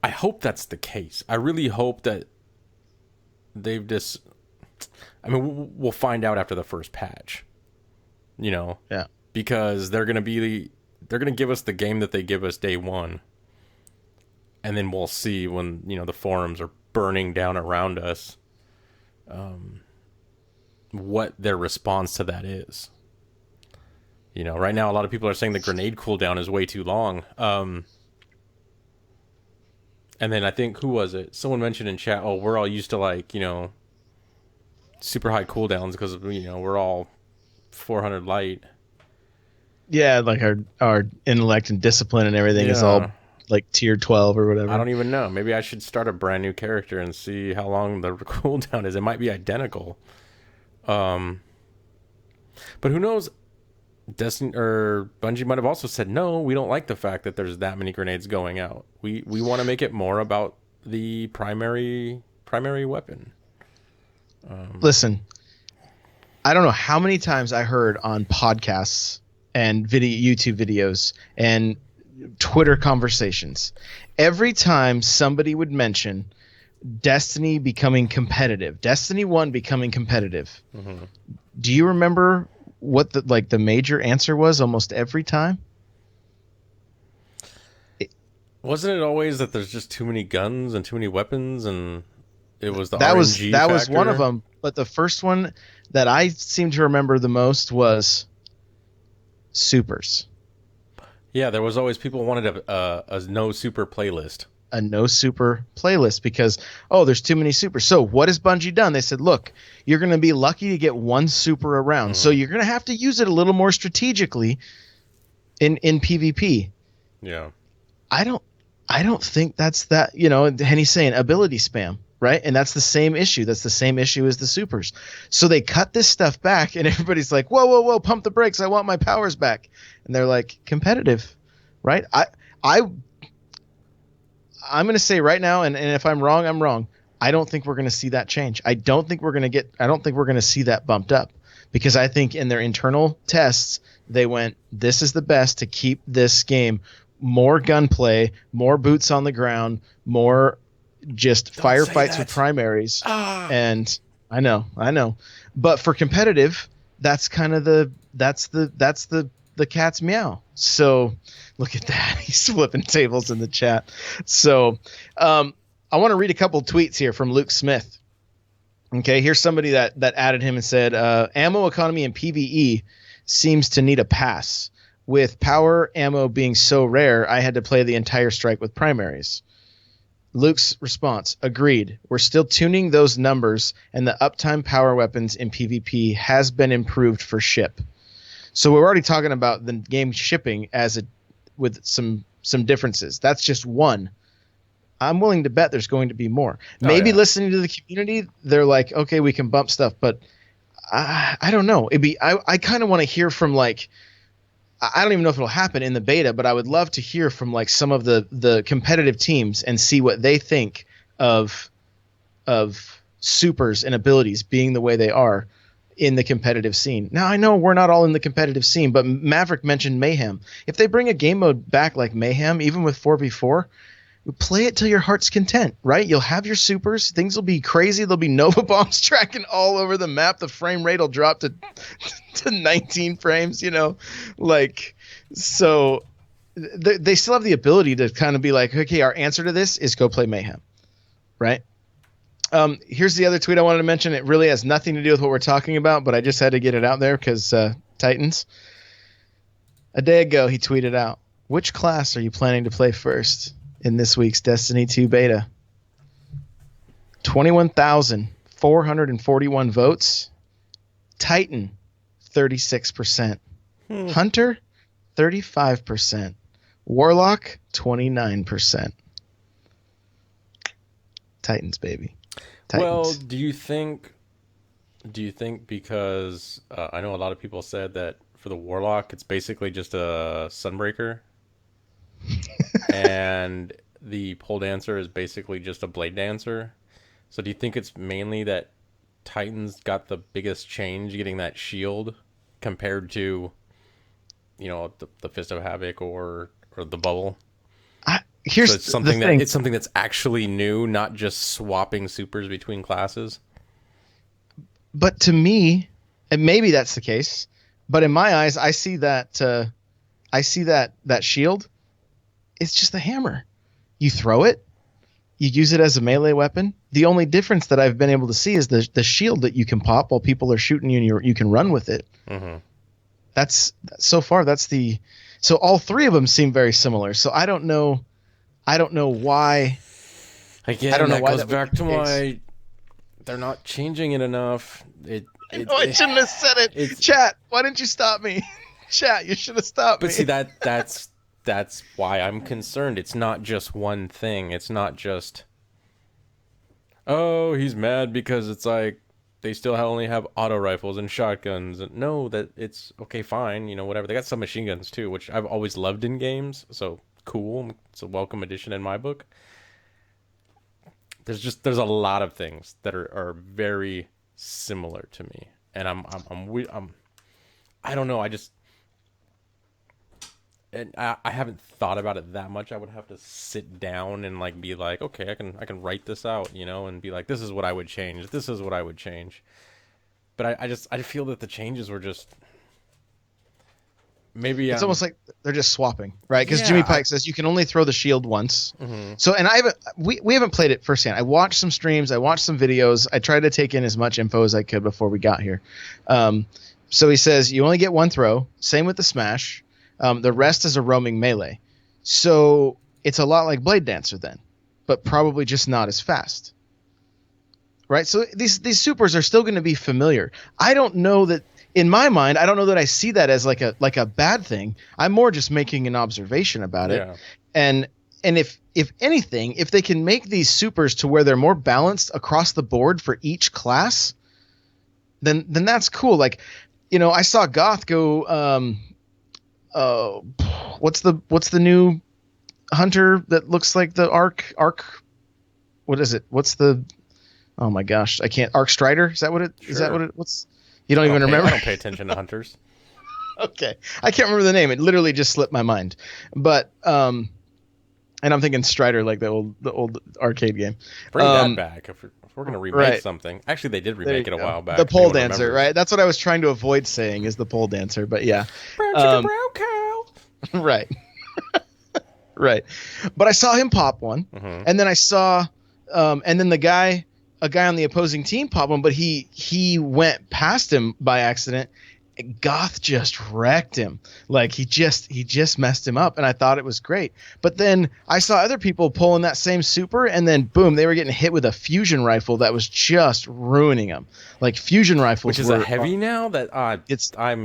I hope that's the case. I really hope that they've just. I mean, we'll find out after the first patch. You know. Yeah. Because they're gonna give us the game that they give us day one. And then we'll see when, you know, the forums are burning down around us, what their response to that is. You know, right now a lot of people are saying the grenade cooldown is way too long. And then I think, who was it? Someone mentioned in chat, oh, we're all used to like, you know, super high cooldowns because, you know, we're all 400 light. Yeah, like our intellect and discipline and everything is all like tier 12 or whatever. I don't even know. Maybe I should start a brand new character and see how long the cooldown is. It might be identical. But who knows? Destiny or Bungie might have also said, no, we don't like the fact that there's that many grenades going out. We want to make it more about the primary weapon. Listen, I don't know how many times I heard on podcasts and YouTube videos and Twitter conversations. Every time somebody would mention Destiny becoming competitive, Destiny 1 becoming competitive. Mm-hmm. Do you remember what the major answer was almost every time? Wasn't it always that there's just too many guns and too many weapons, and it was the That was RNG that was one of factor? them, but the first one that I seem to remember the most was supers. Yeah, there was always people wanted a no super playlist. A no super playlist because there's too many supers. So what has Bungie done? They said, look, you're going to be lucky to get one super around, so Mm-hmm. you're going to have to use it a little more strategically in PvP. Yeah. I don't think that's that. Henny's saying ability spam, right? And that's the same issue. That's the same issue as the supers. So they cut this stuff back, and everybody's like, whoa, whoa, whoa, pump the brakes! I want my powers back. And they're like, competitive, right? I I'm going to say right now, and if I'm wrong, I'm wrong. I don't think we're going to see that change. I don't think we're going to see that bumped up, because I think in their internal tests, they went, this is the best to keep this game more gunplay, more boots on the ground, more just Don't say firefights with that. primaries. Ah. And I know. But for competitive, that's kind of the cat's meow. So look at that. He's flipping tables in the chat. So I want to read a couple tweets here from Luke Smith. Okay, here's somebody that added him and said, ammo economy in PvE seems to need a pass. With power ammo being so rare, I had to play the entire strike with primaries. Luke's response, agreed. We're still tuning those numbers, and the uptime power weapons in PvP has been improved for ship. So we're already talking about the game shipping with some differences. That's just one. I'm willing to bet there's going to be more. Maybe Yeah. listening to the community, they're like, okay, we can bump stuff, but I don't know. I kind of want to hear from like, I don't even know if it'll happen in the beta, but I would love to hear from like some of the competitive teams and see what they think of supers and abilities being the way they are in the competitive scene. Now, I know we're not all in the competitive scene, but Maverick mentioned Mayhem. If they bring a game mode back like Mayhem, even with 4v4, play it till your heart's content, right? You'll have your supers. Things will be crazy. There'll be Nova bombs tracking all over the map. The frame rate will drop to 19 frames, so they still have the ability to kind of be like, okay, our answer to this is go play Mayhem, right? Here's the other tweet I wanted to mention. It really has nothing to do with what we're talking about, but I just had to get it out there because Titans. A day ago, he tweeted out, which class are you planning to play first in this week's Destiny 2 beta? 21,441 votes. Titan, 36%. Hunter, 35%. Warlock, 29%. Titans, baby. Titans. Well, do you think because I know a lot of people said that for the Warlock, it's basically just a Sunbreaker, and the Pole Dancer is basically just a Blade Dancer. So do you think it's mainly that Titans got the biggest change getting that shield compared to, the Fist of Havoc or the Bubble? Here's So it's something the thing. it's something that's actually new, not just swapping supers between classes. But to me, and maybe that's the case, but in my eyes, I see that shield. It's just a hammer. You throw it, you use it as a melee weapon. The only difference that I've been able to see is the shield that you can pop while people are shooting you, and you can run with it. Mm-hmm. So all three of them seem very similar. So I don't know why. Again, I don't know that why goes that would back be to the case. my. They're not changing it enough. I shouldn't have said it. Chat, why didn't you stop me? Chat, you should have stopped me. But see, that's why I'm concerned. It's not just one thing. It's not just, oh, he's mad because it's like they still only have auto rifles and shotguns. No, that it's okay, fine, whatever. They got some machine guns too, which I've always loved in games. So cool. It's a welcome addition in my book. There's a lot of things that are very similar to me, and I don't know. I haven't thought about it that much. I would have to sit down and like be like, okay, I can write this out, and be like, this is what I would change. This is what I would change. But I feel that the changes were just maybe it's almost like they're just swapping, right? Because Jimmy Pike says you can only throw the shield once. Mm-hmm. So, and we haven't played it firsthand. I watched some streams, I watched some videos. I tried to take in as much info as I could before we got here. So he says you only get one throw. Same with the smash. The rest is a roaming melee. So it's a lot like Blade Dancer then, but probably just not as fast. Right? So these supers are still going to be familiar. I don't know that, in my mind, I don't know that I see that as like a bad thing. I'm more just making an observation about it. Yeah. And if anything, if they can make these supers to where they're more balanced across the board for each class, then that's cool. Like, I saw Goth go what's the new hunter that looks like the arc? What is it? Oh my gosh, I can't. Arc Strider? Is that what it? Sure. Is that what it? You don't even remember? I don't pay attention to hunters. Okay, I can't remember the name. It literally just slipped my mind. But and I'm thinking Strider, like the old arcade game. Bring that back if we're gonna remake something. Actually, they did remake it a while back. The pole dancer, right? That's what I was trying to avoid saying is the pole dancer. But yeah, brown chicken, brown cow. Right. Right. But I saw him pop one, and then I saw, and then a guy on the opposing team pop one, but he went past him by accident. Goth just wrecked him. Like he just messed him up, and I thought it was great. But then I saw other people pulling that same super, and then boom, they were getting hit with a fusion rifle that was just ruining them. Like fusion rifles, which is a heavy now. That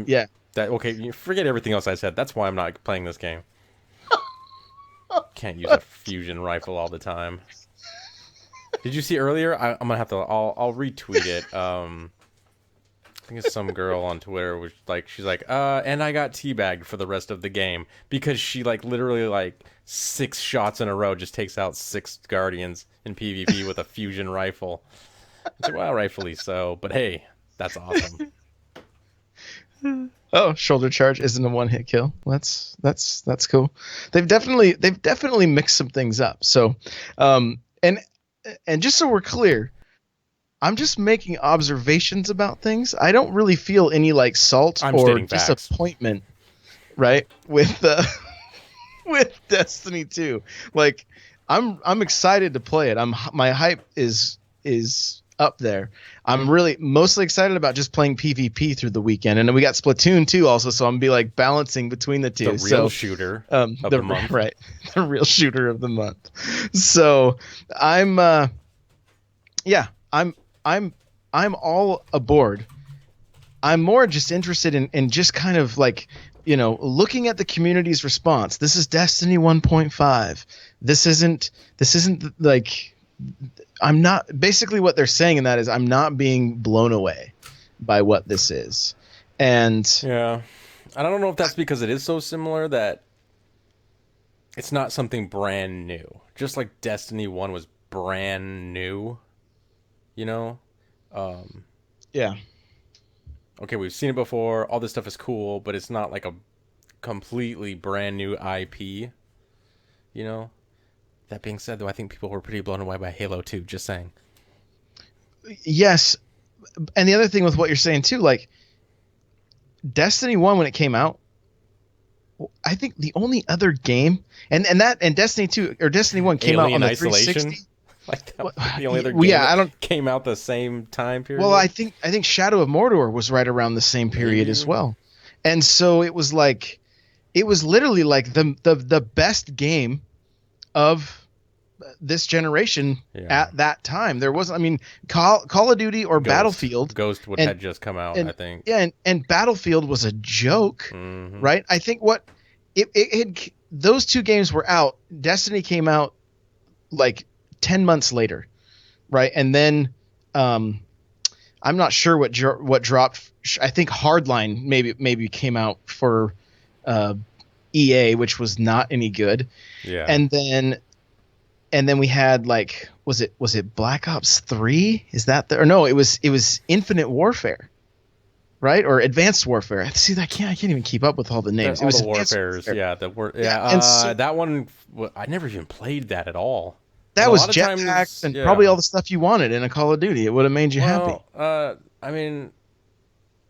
yeah. That okay, you forget everything else I said. That's why I'm not playing this game. Can't use a fusion rifle all the time. Did you see earlier? I'm gonna have to. I'll retweet it. I think it's some girl on Twitter which she's like, and I got teabagged for the rest of the game because she literally 6 shots in a row just takes out 6 guardians in PvP with a fusion rifle. It's like, well, rightfully so, but hey, that's awesome. Oh, shoulder charge isn't a one-hit kill. That's cool. They've definitely mixed some things up. So, and just so we're clear, I'm just making observations about things. I don't really feel any salt or disappointment, right? With with Destiny 2. I'm excited to play it. My hype is up there. I'm really mostly excited about just playing PvP through the weekend, and then we got Splatoon 2 also, so I'm gonna be balancing between the two. The real shooter of the month, right? The real shooter of the month. So I'm all aboard. I'm more just interested in just kind of looking at the community's response. This is Destiny 1.5. This isn't I'm not, basically what they're saying in that is I'm not being blown away by what this is. And yeah, I don't know if that's because it is so similar that it's not something brand new. Just like Destiny 1 was brand new, Yeah. Okay, we've seen it before. All this stuff is cool, but it's not like a completely brand new IP, That being said, though, I think people were pretty blown away by Halo 2, just saying. Yes. And the other thing with what you're saying, too, Destiny 1, when it came out, I think the only other game, and Destiny 2, or Destiny 1 came out on the Isolation? 360. The only other game that came out the same time period? Well, I think Shadow of Mordor was right around the same period as well. And so it was literally the best game of this generation at that time. There wasn't, Call of Duty or Battlefield. Ghost had just come out, I think. Yeah, and Battlefield was a joke, right? I think those two games were out. Destiny came out 10 months later, right? And then I'm not sure what dropped. I think Hardline maybe came out for EA, which was not any good. Yeah. And then and then we had like was it Black Ops 3? Is that the, or no, it was Infinite Warfare, right? Or Advanced Warfare. See, I can't even keep up with all the names. It All the was Advanced warfares, Warfare. yeah, Yeah, and so that one I never even played that at all. And that a was lot of jetpacks times, and yeah. probably all the stuff you wanted in a Call of Duty. It would have made you happy. Well, I mean,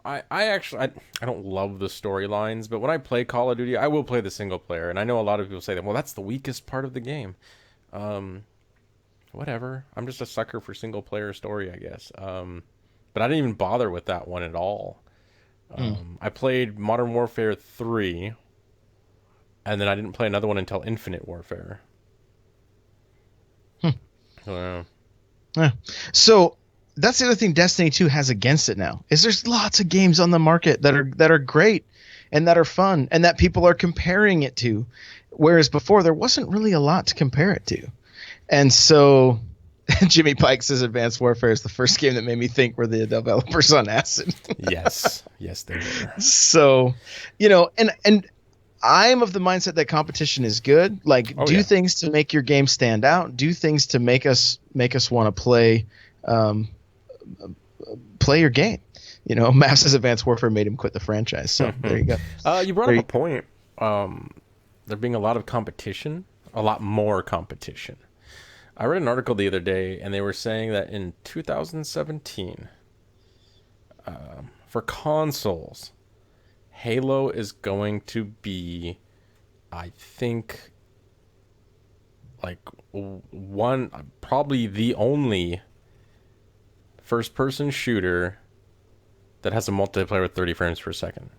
I actually I don't love the storylines, but when I play Call of Duty, I will play the single player, and I know a lot of people say that. Well, that's the weakest part of the game. Um, Whatever. I'm just a sucker for single player story, I guess. But I didn't even bother with that one at all. Hmm. I played Modern Warfare 3, and then I didn't play another one until Infinite Warfare. Hmm. Uh, Yeah. So that's the other thing Destiny 2 has against it now is there's lots of games on the market that are great and that are fun and that people are comparing it to, whereas before there wasn't really a lot to compare it to. And so Jimmy Pike says Advanced Warfare is the first game that made me think were the developers on acid. yes, yes, they were. So, and I'm of the mindset that competition is good. Like, Oh do yeah. things to make your game stand out. Do things to make us want to um, play your game. Mav says Advanced Warfare made him quit the franchise. So there you go. You brought There up you, a point. There being a lot of competition, a lot more competition. I read an article the other day, and they were saying that in 2017, for consoles, Halo is going to be, I think, like probably the only first-person shooter that has a multiplayer with 30 frames per second.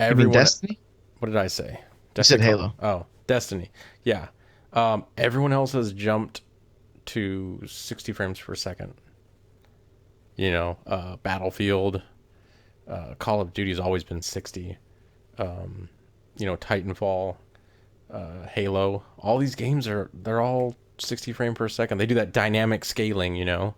you mean Everyone, Destiny? what did I say? You said Halo. Oh, Destiny. Yeah. Everyone else has jumped to 60 frames per second. Battlefield, Call of Duty's always been 60. Titanfall, Halo. All these games they're all 60 frame per second. They do that dynamic scaling. They'll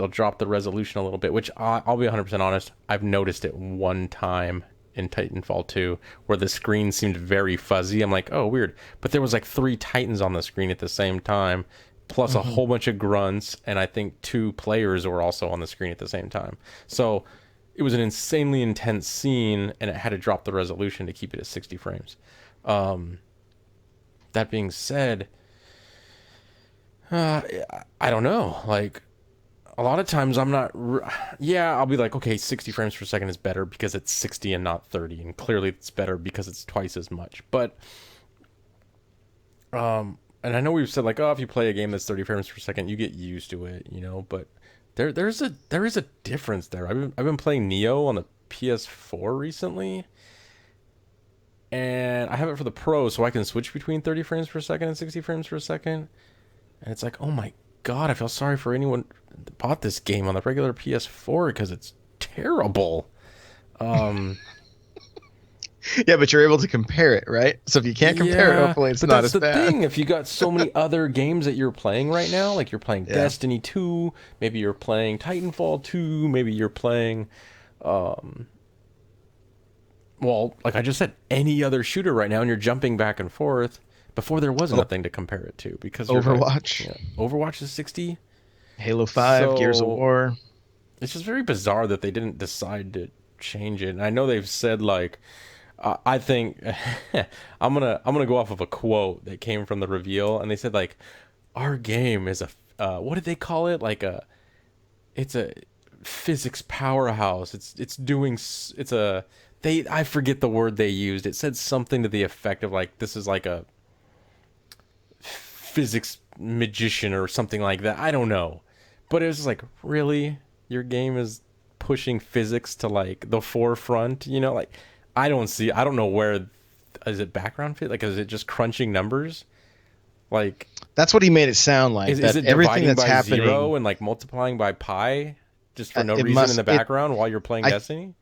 drop the resolution a little bit, which I'll be 100% honest. I've noticed it one time in Titanfall 2 where the screen seemed very fuzzy. I'm like, oh, weird. But there was like 3 Titans on the screen at the same time, plus a whole bunch of grunts, and I think 2 players were also on the screen at the same time. So it was an insanely intense scene, and it had to drop the resolution to keep it at 60 frames. That being said, I don't know. Like, a lot of times I'm not. Yeah, I'll be like, okay, 60 frames per second is better because it's 60 and not 30, and clearly it's better because it's twice as much. But, and I know we've said like, oh, if you play a game that's 30 frames per second, you get used to it, But there is a difference there. I've been playing Neo on the PS4 recently, and I have it for the Pro, so I can switch between 30 frames per second and 60 frames per second. And it's like, oh my God, I feel sorry for anyone that bought this game on the regular PS4 because it's terrible. Yeah, but you're able to compare it, right? So if you can't compare it, Yeah, hopefully it's but not that's as the bad. thing. If you got so many other games that you're playing right now, like you're playing Yeah. Destiny 2, maybe you're playing Titanfall 2, maybe you're playing, well, like I just said, any other shooter right now, and you're jumping back and forth. Before there was nothing to compare it to because you're right. Overwatch, Yeah, Overwatch is 60. Halo 5, Gears of So War. it's just very bizarre that they didn't decide to change it. And I know they've said like, I think I'm gonna go off of a quote that came from the reveal, and they said like, our game is a what did they call it? Like it's a physics powerhouse. I forget the word they used. It said something to the effect of like, this is like a physics magician or something like that. I don't know, but it was just like, really, your game is pushing physics to like the forefront, like I don't know where. Is it background fit? Like, is it just crunching numbers? Like, That's what he made it sound like. is That it everything dividing that's by happening, 0 and like multiplying by pi just for no it reason must. in the background while you're playing Destiny?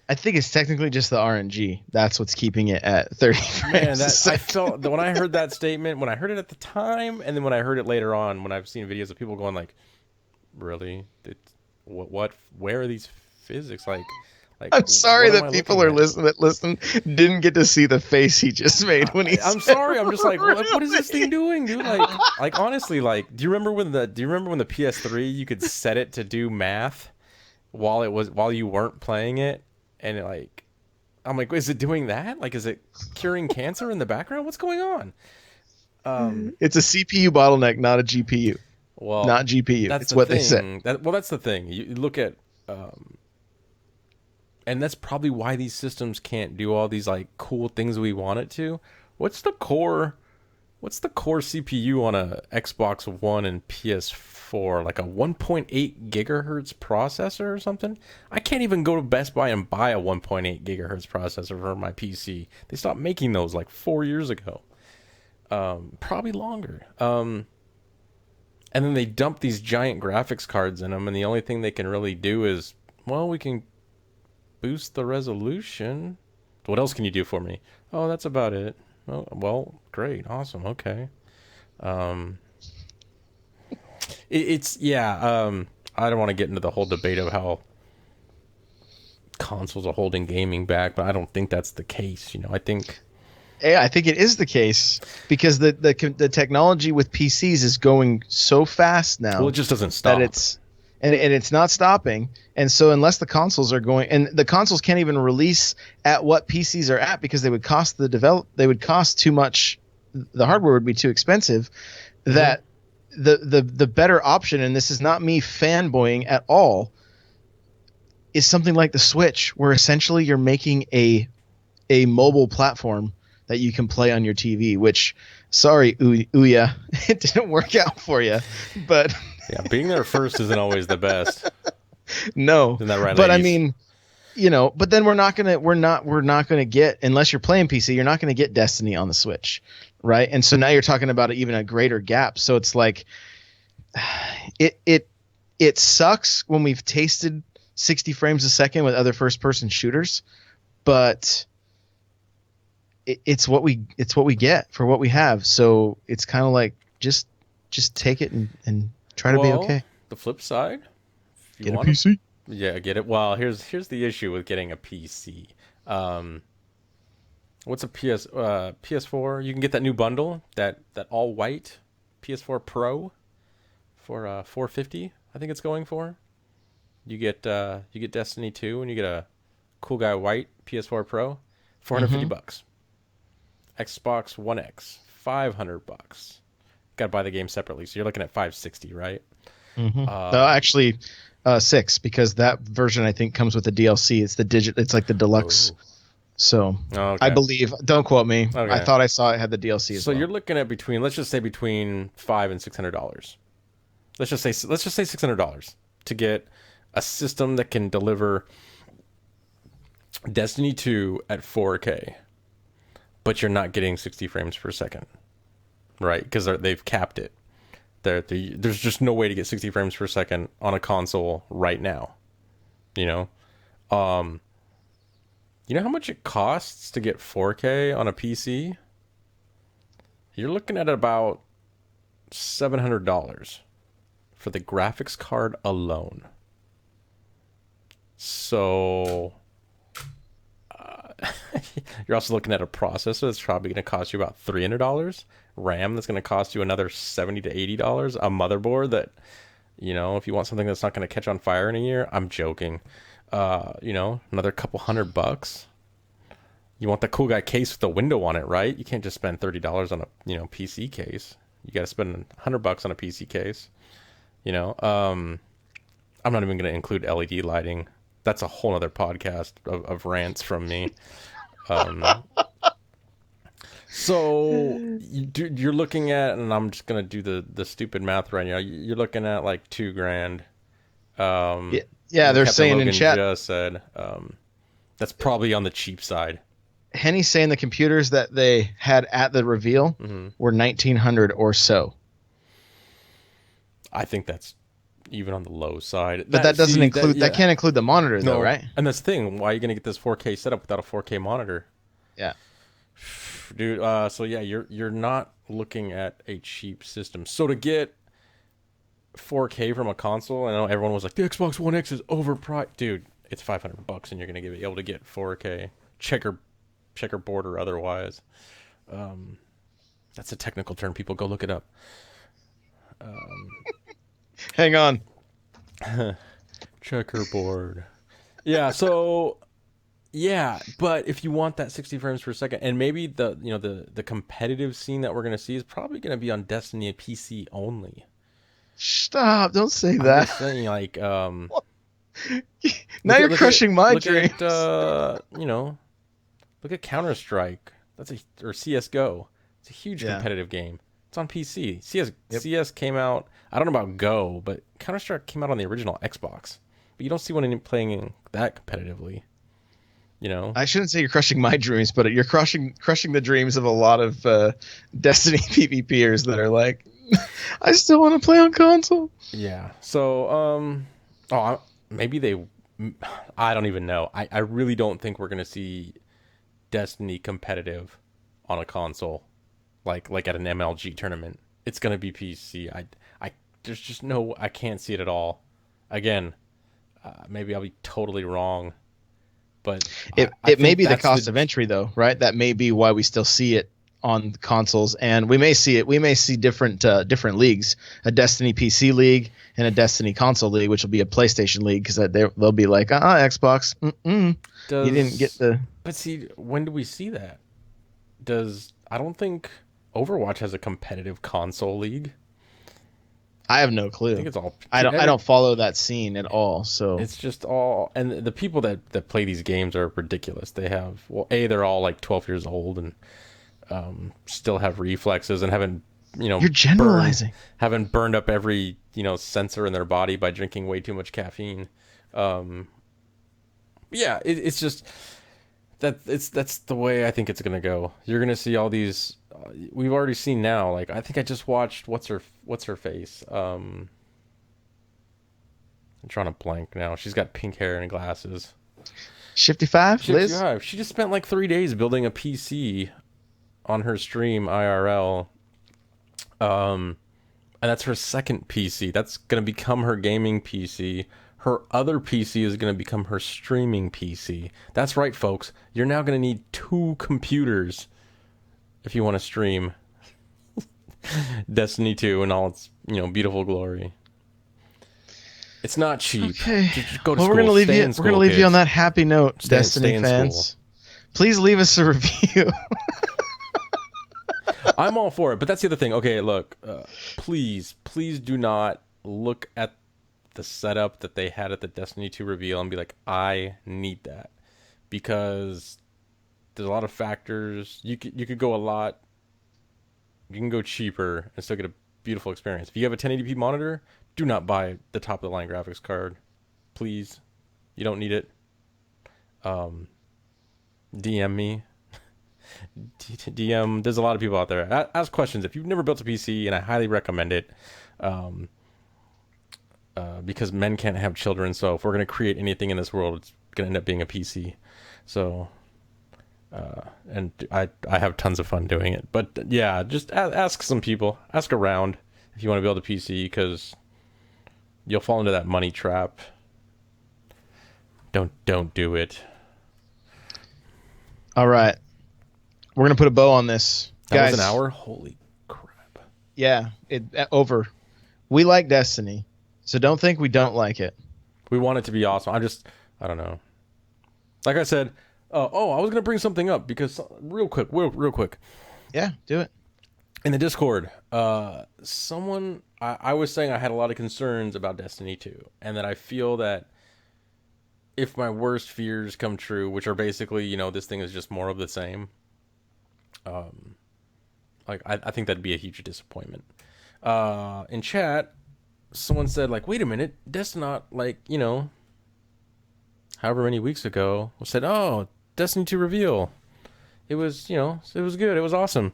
I think it's technically just the RNG. That's what's keeping it at 30 frames. Man, a that I second. felt when I heard that statement, when I heard it at the time, and then when I heard it later on, when I've seen videos of people going like, "Really? Where are these physics? Like Like, I'm sorry what am I that people looking are at? listen didn't get to see the face he just made when he I'm said, sorry. I'm just like, what is this thing really? doing, dude? Like honestly, like, do you remember when the PS3 you could set it to do math while you weren't playing it, and I'm like, is it doing that? Like, is it curing cancer in the background? What's going on? It's a CPU bottleneck, not a GPU. Well, Not GPU. that's It's the what they said. thing. That's the thing. You look at, and that's probably why these systems can't do all these like cool things we want it to. What's the core? What's the core CPU on a Xbox One and PS4? Like a 1.8 gigahertz processor or something? I can't even go to Best Buy and buy a 1.8 gigahertz processor for my PC. They stopped making those like 4 years ago. Probably longer. And then they dump these giant graphics cards in them, and the only thing they can really do is, well, we can boost the resolution. What else can you do for me? Oh, that's about it. Oh, well, great, awesome, okay. Um, it's yeah. I don't want to get into the whole debate of how consoles are holding gaming back, but I don't think that's the case. I think. Yeah, I think it is the case because the technology with PCs is going so fast now. Well, it just doesn't stop. That it's not stopping. And so unless the consoles are going, and the consoles can't even release at what PCs are at because they would cost they would cost too much. The hardware would be too expensive. Mm-hmm. That the better option, and this is not me fanboying at all, is something like the Switch, where essentially you're making a mobile platform that you can play on your TV, which, sorry, Ouya, it didn't work out for you, but yeah, being there first isn't always the best. No, Isn't that right, but ladies? I mean, but then we're not gonna get, unless you're playing PC, you're not gonna get Destiny on the Switch, right? And so now you're talking about even a greater gap. So it's like, it sucks when we've tasted 60 frames a second with other first person shooters, but it's what we get for what we have. So it's kind of like just take it and try to be okay. The flip side, if you Get a want PC. Yeah, get it. Well, here's the issue with getting a PC. What's a PS4? You can get that new bundle, that all white PS4 Pro for $450. I think it's going for. You get Destiny 2 and you get a cool guy white PS4 Pro, $450. Xbox One X, $500. Got to buy the game separately, so you're looking at $560, right? Actually, 6, because that version I think comes with the DLC. It's it's like the deluxe. Oh. So Okay. I believe. Don't quote me. Okay. I thought I saw it had the DLC as So well. you're looking at let's just say between $500 and $600. Let's just say $600 to get a system that can deliver Destiny 2 at 4K, but you're not getting 60 frames per second, right? Because they've capped it. There's just no way to get 60 frames per second on a console right now. You know how much it costs to get 4K on a PC? You're looking at about $700 for the graphics card alone. So you're also looking at a processor that's probably going to cost you about $300. RAM that's going to cost you another $70 to $80. A motherboard that, if you want something that's not going to catch on fire in a year, I'm joking. Another couple $100. You want the cool guy case with the window on it, right? You can't just spend $30 on a PC case. You got to spend $100 on a PC case. I'm not even going to include LED lighting. That's a whole other podcast of rants from me. So you're looking at, and I'm just going to do the stupid math right now. You're looking at like $2,000. Yeah, they're Captain saying Logan in chat. just said that's probably on the cheap side. Henny's saying the computers that they had at the reveal were 1,900 or so. I think that's even on the low side. But that doesn't include. That can't include the monitor, though, right? And that's the thing. Why are you going to get this 4K setup without a 4K monitor? Yeah, dude. So yeah, you're not looking at a cheap system. So to get 4K from a console, I know everyone was like, the Xbox One X is overpriced, dude. it's $500 and you're gonna be able to get 4K checkerboard or otherwise. That's a technical term. People go look it up. Hang on. Checkerboard. Yeah. So yeah, but if you want that 60 frames per second, and maybe the competitive scene that we're gonna see is probably gonna be on Destiny PC only. Stop! Don't say I'm that. just saying, like, Now you're crushing my dreams. Look at Counter Strike. Or CS:GO. It's a huge competitive game. It's on PC. CS came out. I don't know about Go, but Counter Strike came out on the original Xbox. But you don't see one playing that competitively. I shouldn't say you're crushing my dreams, but you're crushing the dreams of a lot of Destiny PvPers that are like, I still want to play on console. Yeah. So, maybe I don't even know. I really don't think we're gonna see Destiny competitive on a console, like at an MLG tournament. It's gonna be PC. There's just no. I can't see it at all. Again, maybe I'll be totally wrong. But it may be the cost of entry, though, right? That may be why we still see it on consoles, and we may see it. We may see different leagues: a Destiny PC league and a Destiny console league, which will be a PlayStation league, because they'll be like, Xbox, you didn't get the. But see, when do we see that? I don't think Overwatch has a competitive console league. I have no clue. I think it's all. I don't follow that scene at all. So it's just all, and the people that play these games are ridiculous. They have they're all like 12 years old and still have reflexes and haven't you're generalizing. Haven't burned up every sensor in their body by drinking way too much caffeine. It's just that's the way I think it's gonna go. You're gonna see all these. We've already seen now. Like, I think I just watched what's her face. I'm drawing a blank now. She's got pink hair and glasses. Shifty Five, Liz. She just spent like 3 days building a PC on her stream IRL. And that's her second PC. That's gonna become her gaming PC. Her other PC is going to become her streaming PC. That's right, folks. You're now going to need 2 computers if you want to stream Destiny 2 in all its, beautiful glory. It's not cheap. Okay. Just go to well, school. We're going to leave you. We're going to leave you on that happy note, stay Destiny fans. school. Please leave us a review. I'm all for it, but that's the other thing. Okay, look, please do not look at the setup that they had at the Destiny 2 reveal and be like, I need that, because there's a lot of factors. You could go you can go cheaper and still get a beautiful experience. If you have a 1080p monitor, do not buy the top of the line graphics card, please. You don't need it. DM me. DM. There's a lot of people out there. Ask questions if you've never built a PC, and I highly recommend it. Because men can't have children, so if we're going to create anything in this world, it's going to end up being a PC. So, and I have tons of fun doing it. But yeah, just ask some people. Ask around if you want to build a PC, because you'll fall into that money trap. Don't do it. All right. We're going to put a bow on this. That Guys, was an hour? Holy crap. Yeah, over. We like Destiny. So don't think we don't like it. We want it to be awesome. I don't know. Like I said, I was going to bring something up because real quick. Yeah, do it. In the Discord, I was saying I had a lot of concerns about Destiny 2, and that I feel that if my worst fears come true, which are basically, this thing is just more of the same, I think that'd be a huge disappointment. In chat, someone said, like, wait a minute, Destinaut, however many weeks ago, said, oh, Destiny 2 reveal. It was, it was good. It was awesome.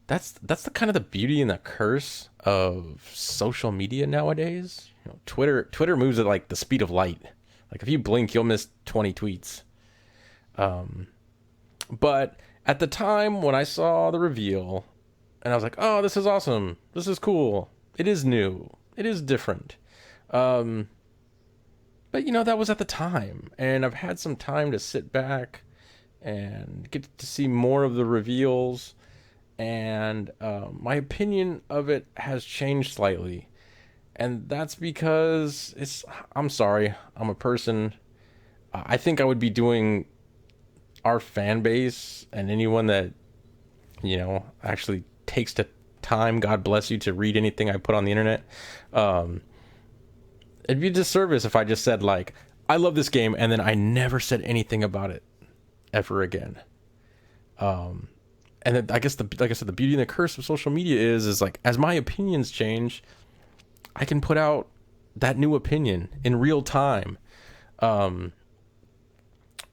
That's the kind of the beauty and the curse of social media nowadays. Twitter moves at like the speed of light. Like, if you blink, you'll miss 20 tweets. But at the time when I saw the reveal, and I was like, oh, this is awesome. This is cool. It is new. It is different. But that was at the time, and I've had some time to sit back and get to see more of the reveals, and my opinion of it has changed slightly. And that's because I'm sorry, I'm a person. I think I would be doing our fan base and anyone that, actually takes the time, God bless you, to read anything I put on the internet. It'd be a disservice if I just said, like, I love this game, and then I never said anything about it ever again. And then I guess like I said, the beauty and the curse of social media is like, as my opinions change, I can put out that new opinion in real time.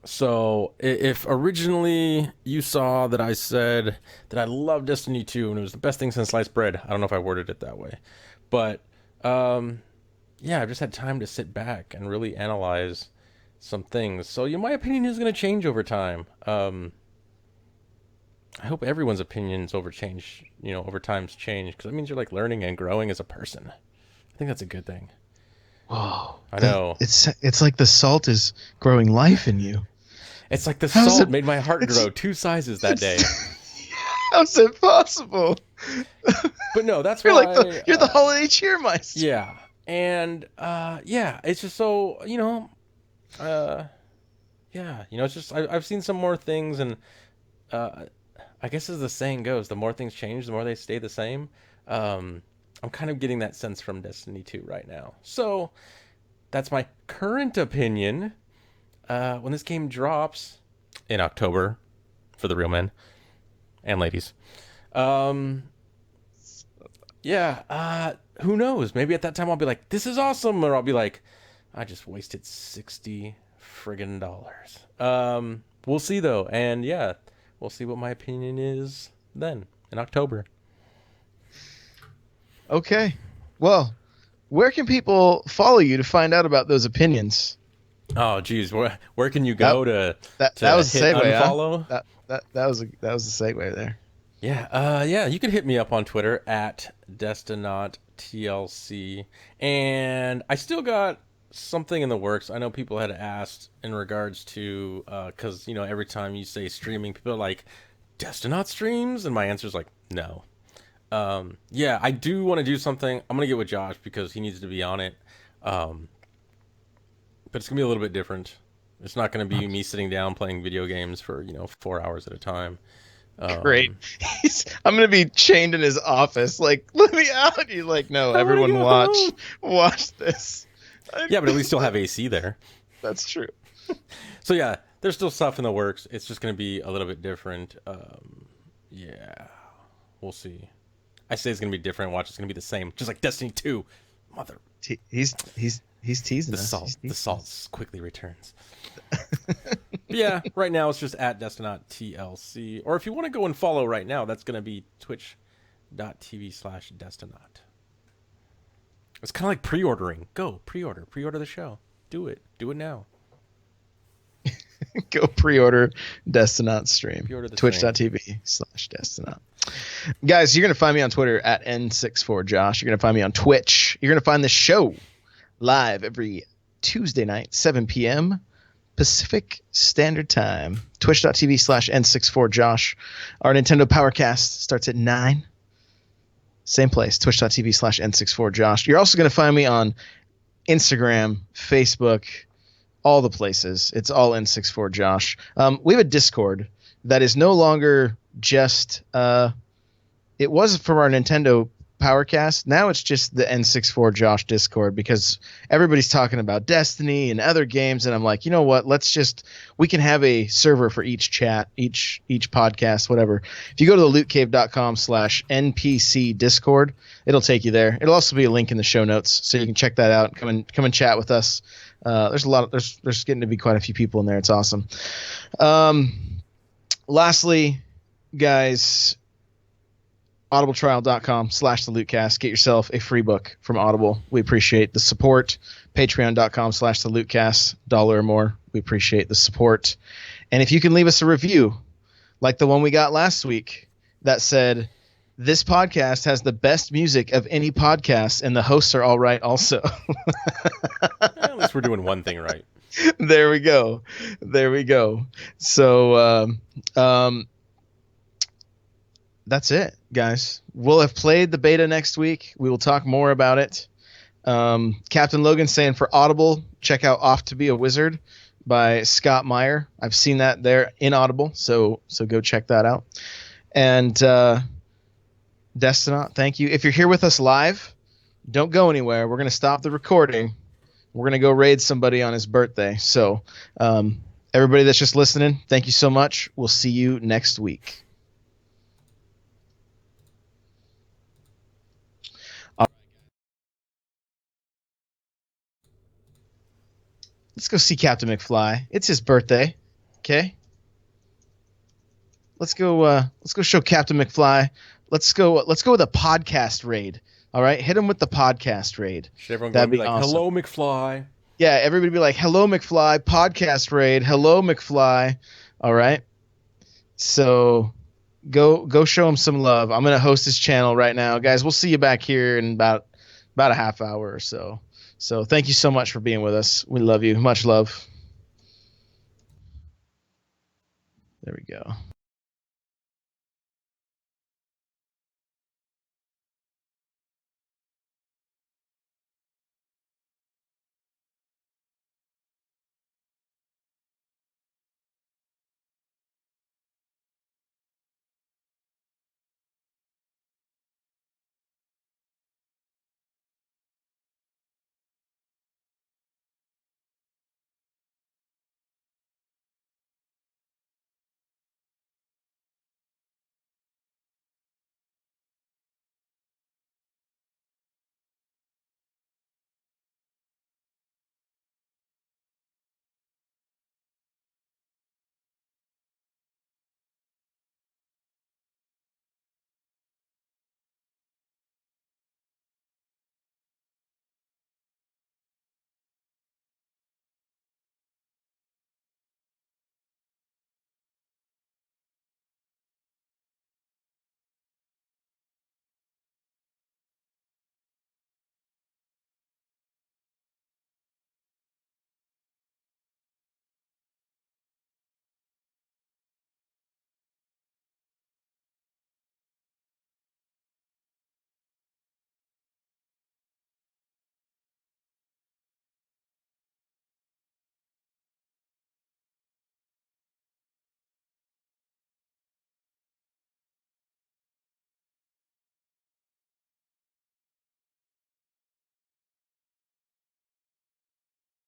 So if originally you saw that I said that I love Destiny 2 and it was the best thing since sliced bread, I don't know if I worded it that way, but yeah, I've just had time to sit back and really analyze some things. So my opinion is going to change over time. I hope everyone's opinions over time's change, because that means you're like learning and growing as a person. I think that's a good thing. Whoa. I know. It's like the salt is growing life in you. It's like the salt made my heart grow 2 sizes that day. How's it possible? But no, that's you're why you're the holiday cheermeister. Yeah. And yeah, it's just so, yeah, it's just I've seen some more things, and I guess as the saying goes, the more things change, the more they stay the same. I'm kind of getting that sense from Destiny 2 right now. So that's my current opinion. When this game drops in October, for the real men and ladies, yeah, who knows? Maybe at that time I'll be like, this is awesome, or I'll be like, I just wasted $60 friggin' dollars. We'll see though, and yeah, we'll see what my opinion is then in October. Okay. Well, where can people follow you to find out about those opinions? Oh, geez, where can you go to that was hit a segue, unfollow? Huh? That was a segue there. Yeah, you can hit me up on Twitter at Destinaut TLC, and I still got something in the works. I know people had asked in regards to because every time you say streaming, people are like, Destinaut streams, and my answer is like, no. Yeah, I do want to do something. I'm gonna get with Josh because he needs to be on it. But it's gonna be a little bit different. It's not gonna be me sitting down playing video games for 4 hours at a time. Great. I'm gonna be chained in his office. Like, let me out. He's like, no, everyone watch this. Yeah, but at least you'll have AC there. That's true. So yeah, there's still stuff in the works. It's just gonna be a little bit different. Yeah, we'll see. I say it's gonna be different. Watch, it's gonna be the same, just like Destiny 2. Mother. He's teasing the us. salt. The salt quickly returns. Yeah, right now it's just at Destinaut TLC. Or if you want to go and follow right now, that's gonna be twitch.tv/Destinaut. It's kind of like pre-ordering. Go pre-order the show. Do it now. Go pre-order Destinaut stream. Twitch.tv/Destinaut. Guys, you're going to find me on Twitter at N64Josh. You're going to find me on Twitch. You're going to find the show live every Tuesday night, 7 p.m. Pacific Standard Time. Twitch.tv/N64Josh. Our Nintendo Powercast starts at 9. Same place, Twitch.tv/N64Josh. You're also going to find me on Instagram, Facebook, all the places. It's all N64Josh. We have a Discord that is no longer just it was from our Nintendo Powercast. Now it's just the N64Josh Discord because everybody's talking about Destiny and other games, and I'm like, you know what? We can have a server for each chat, each podcast, whatever. If you go to the lootcave.com/NPC Discord, it'll take you there. It'll also be a link in the show notes, so you can check that out. Come and chat with us. There's getting to be quite a few people in there. It's awesome. Lastly, guys, audibletrial.com/thelootcast. Get yourself a free book from Audible. We appreciate the support. Patreon.com/thelootcast. $1 or more. We appreciate the support. And if you can leave us a review, like the one we got last week that said, this podcast has the best music of any podcast, and the hosts are all right also. At least we're doing one thing right. There we go. There we go. So that's it, guys. We'll have played the beta next week. We will talk more about it. Captain Logan saying for Audible, check out Off to Be a Wizard by Scott Meyer. I've seen that there in Audible, so go check that out. And Destinaut, thank you. If you're here with us live, don't go anywhere. We're going to stop the recording. We're going to go raid somebody on his birthday. So everybody that's just listening, thank you so much. We'll see you next week. Let's go see Captain McFly. It's his birthday. Okay. Let's go show Captain McFly. Let's go with a podcast raid. All right, hit him with the podcast raid. Should everyone That'd be be like, awesome. "Hello, McFly"? Yeah, everybody be like, "Hello, McFly." Podcast raid. Hello, McFly. All right. So go show him some love. I'm gonna host his channel right now, guys. We'll see you back here in about a half hour or so. So thank you so much for being with us. We love you. Much love. There we go.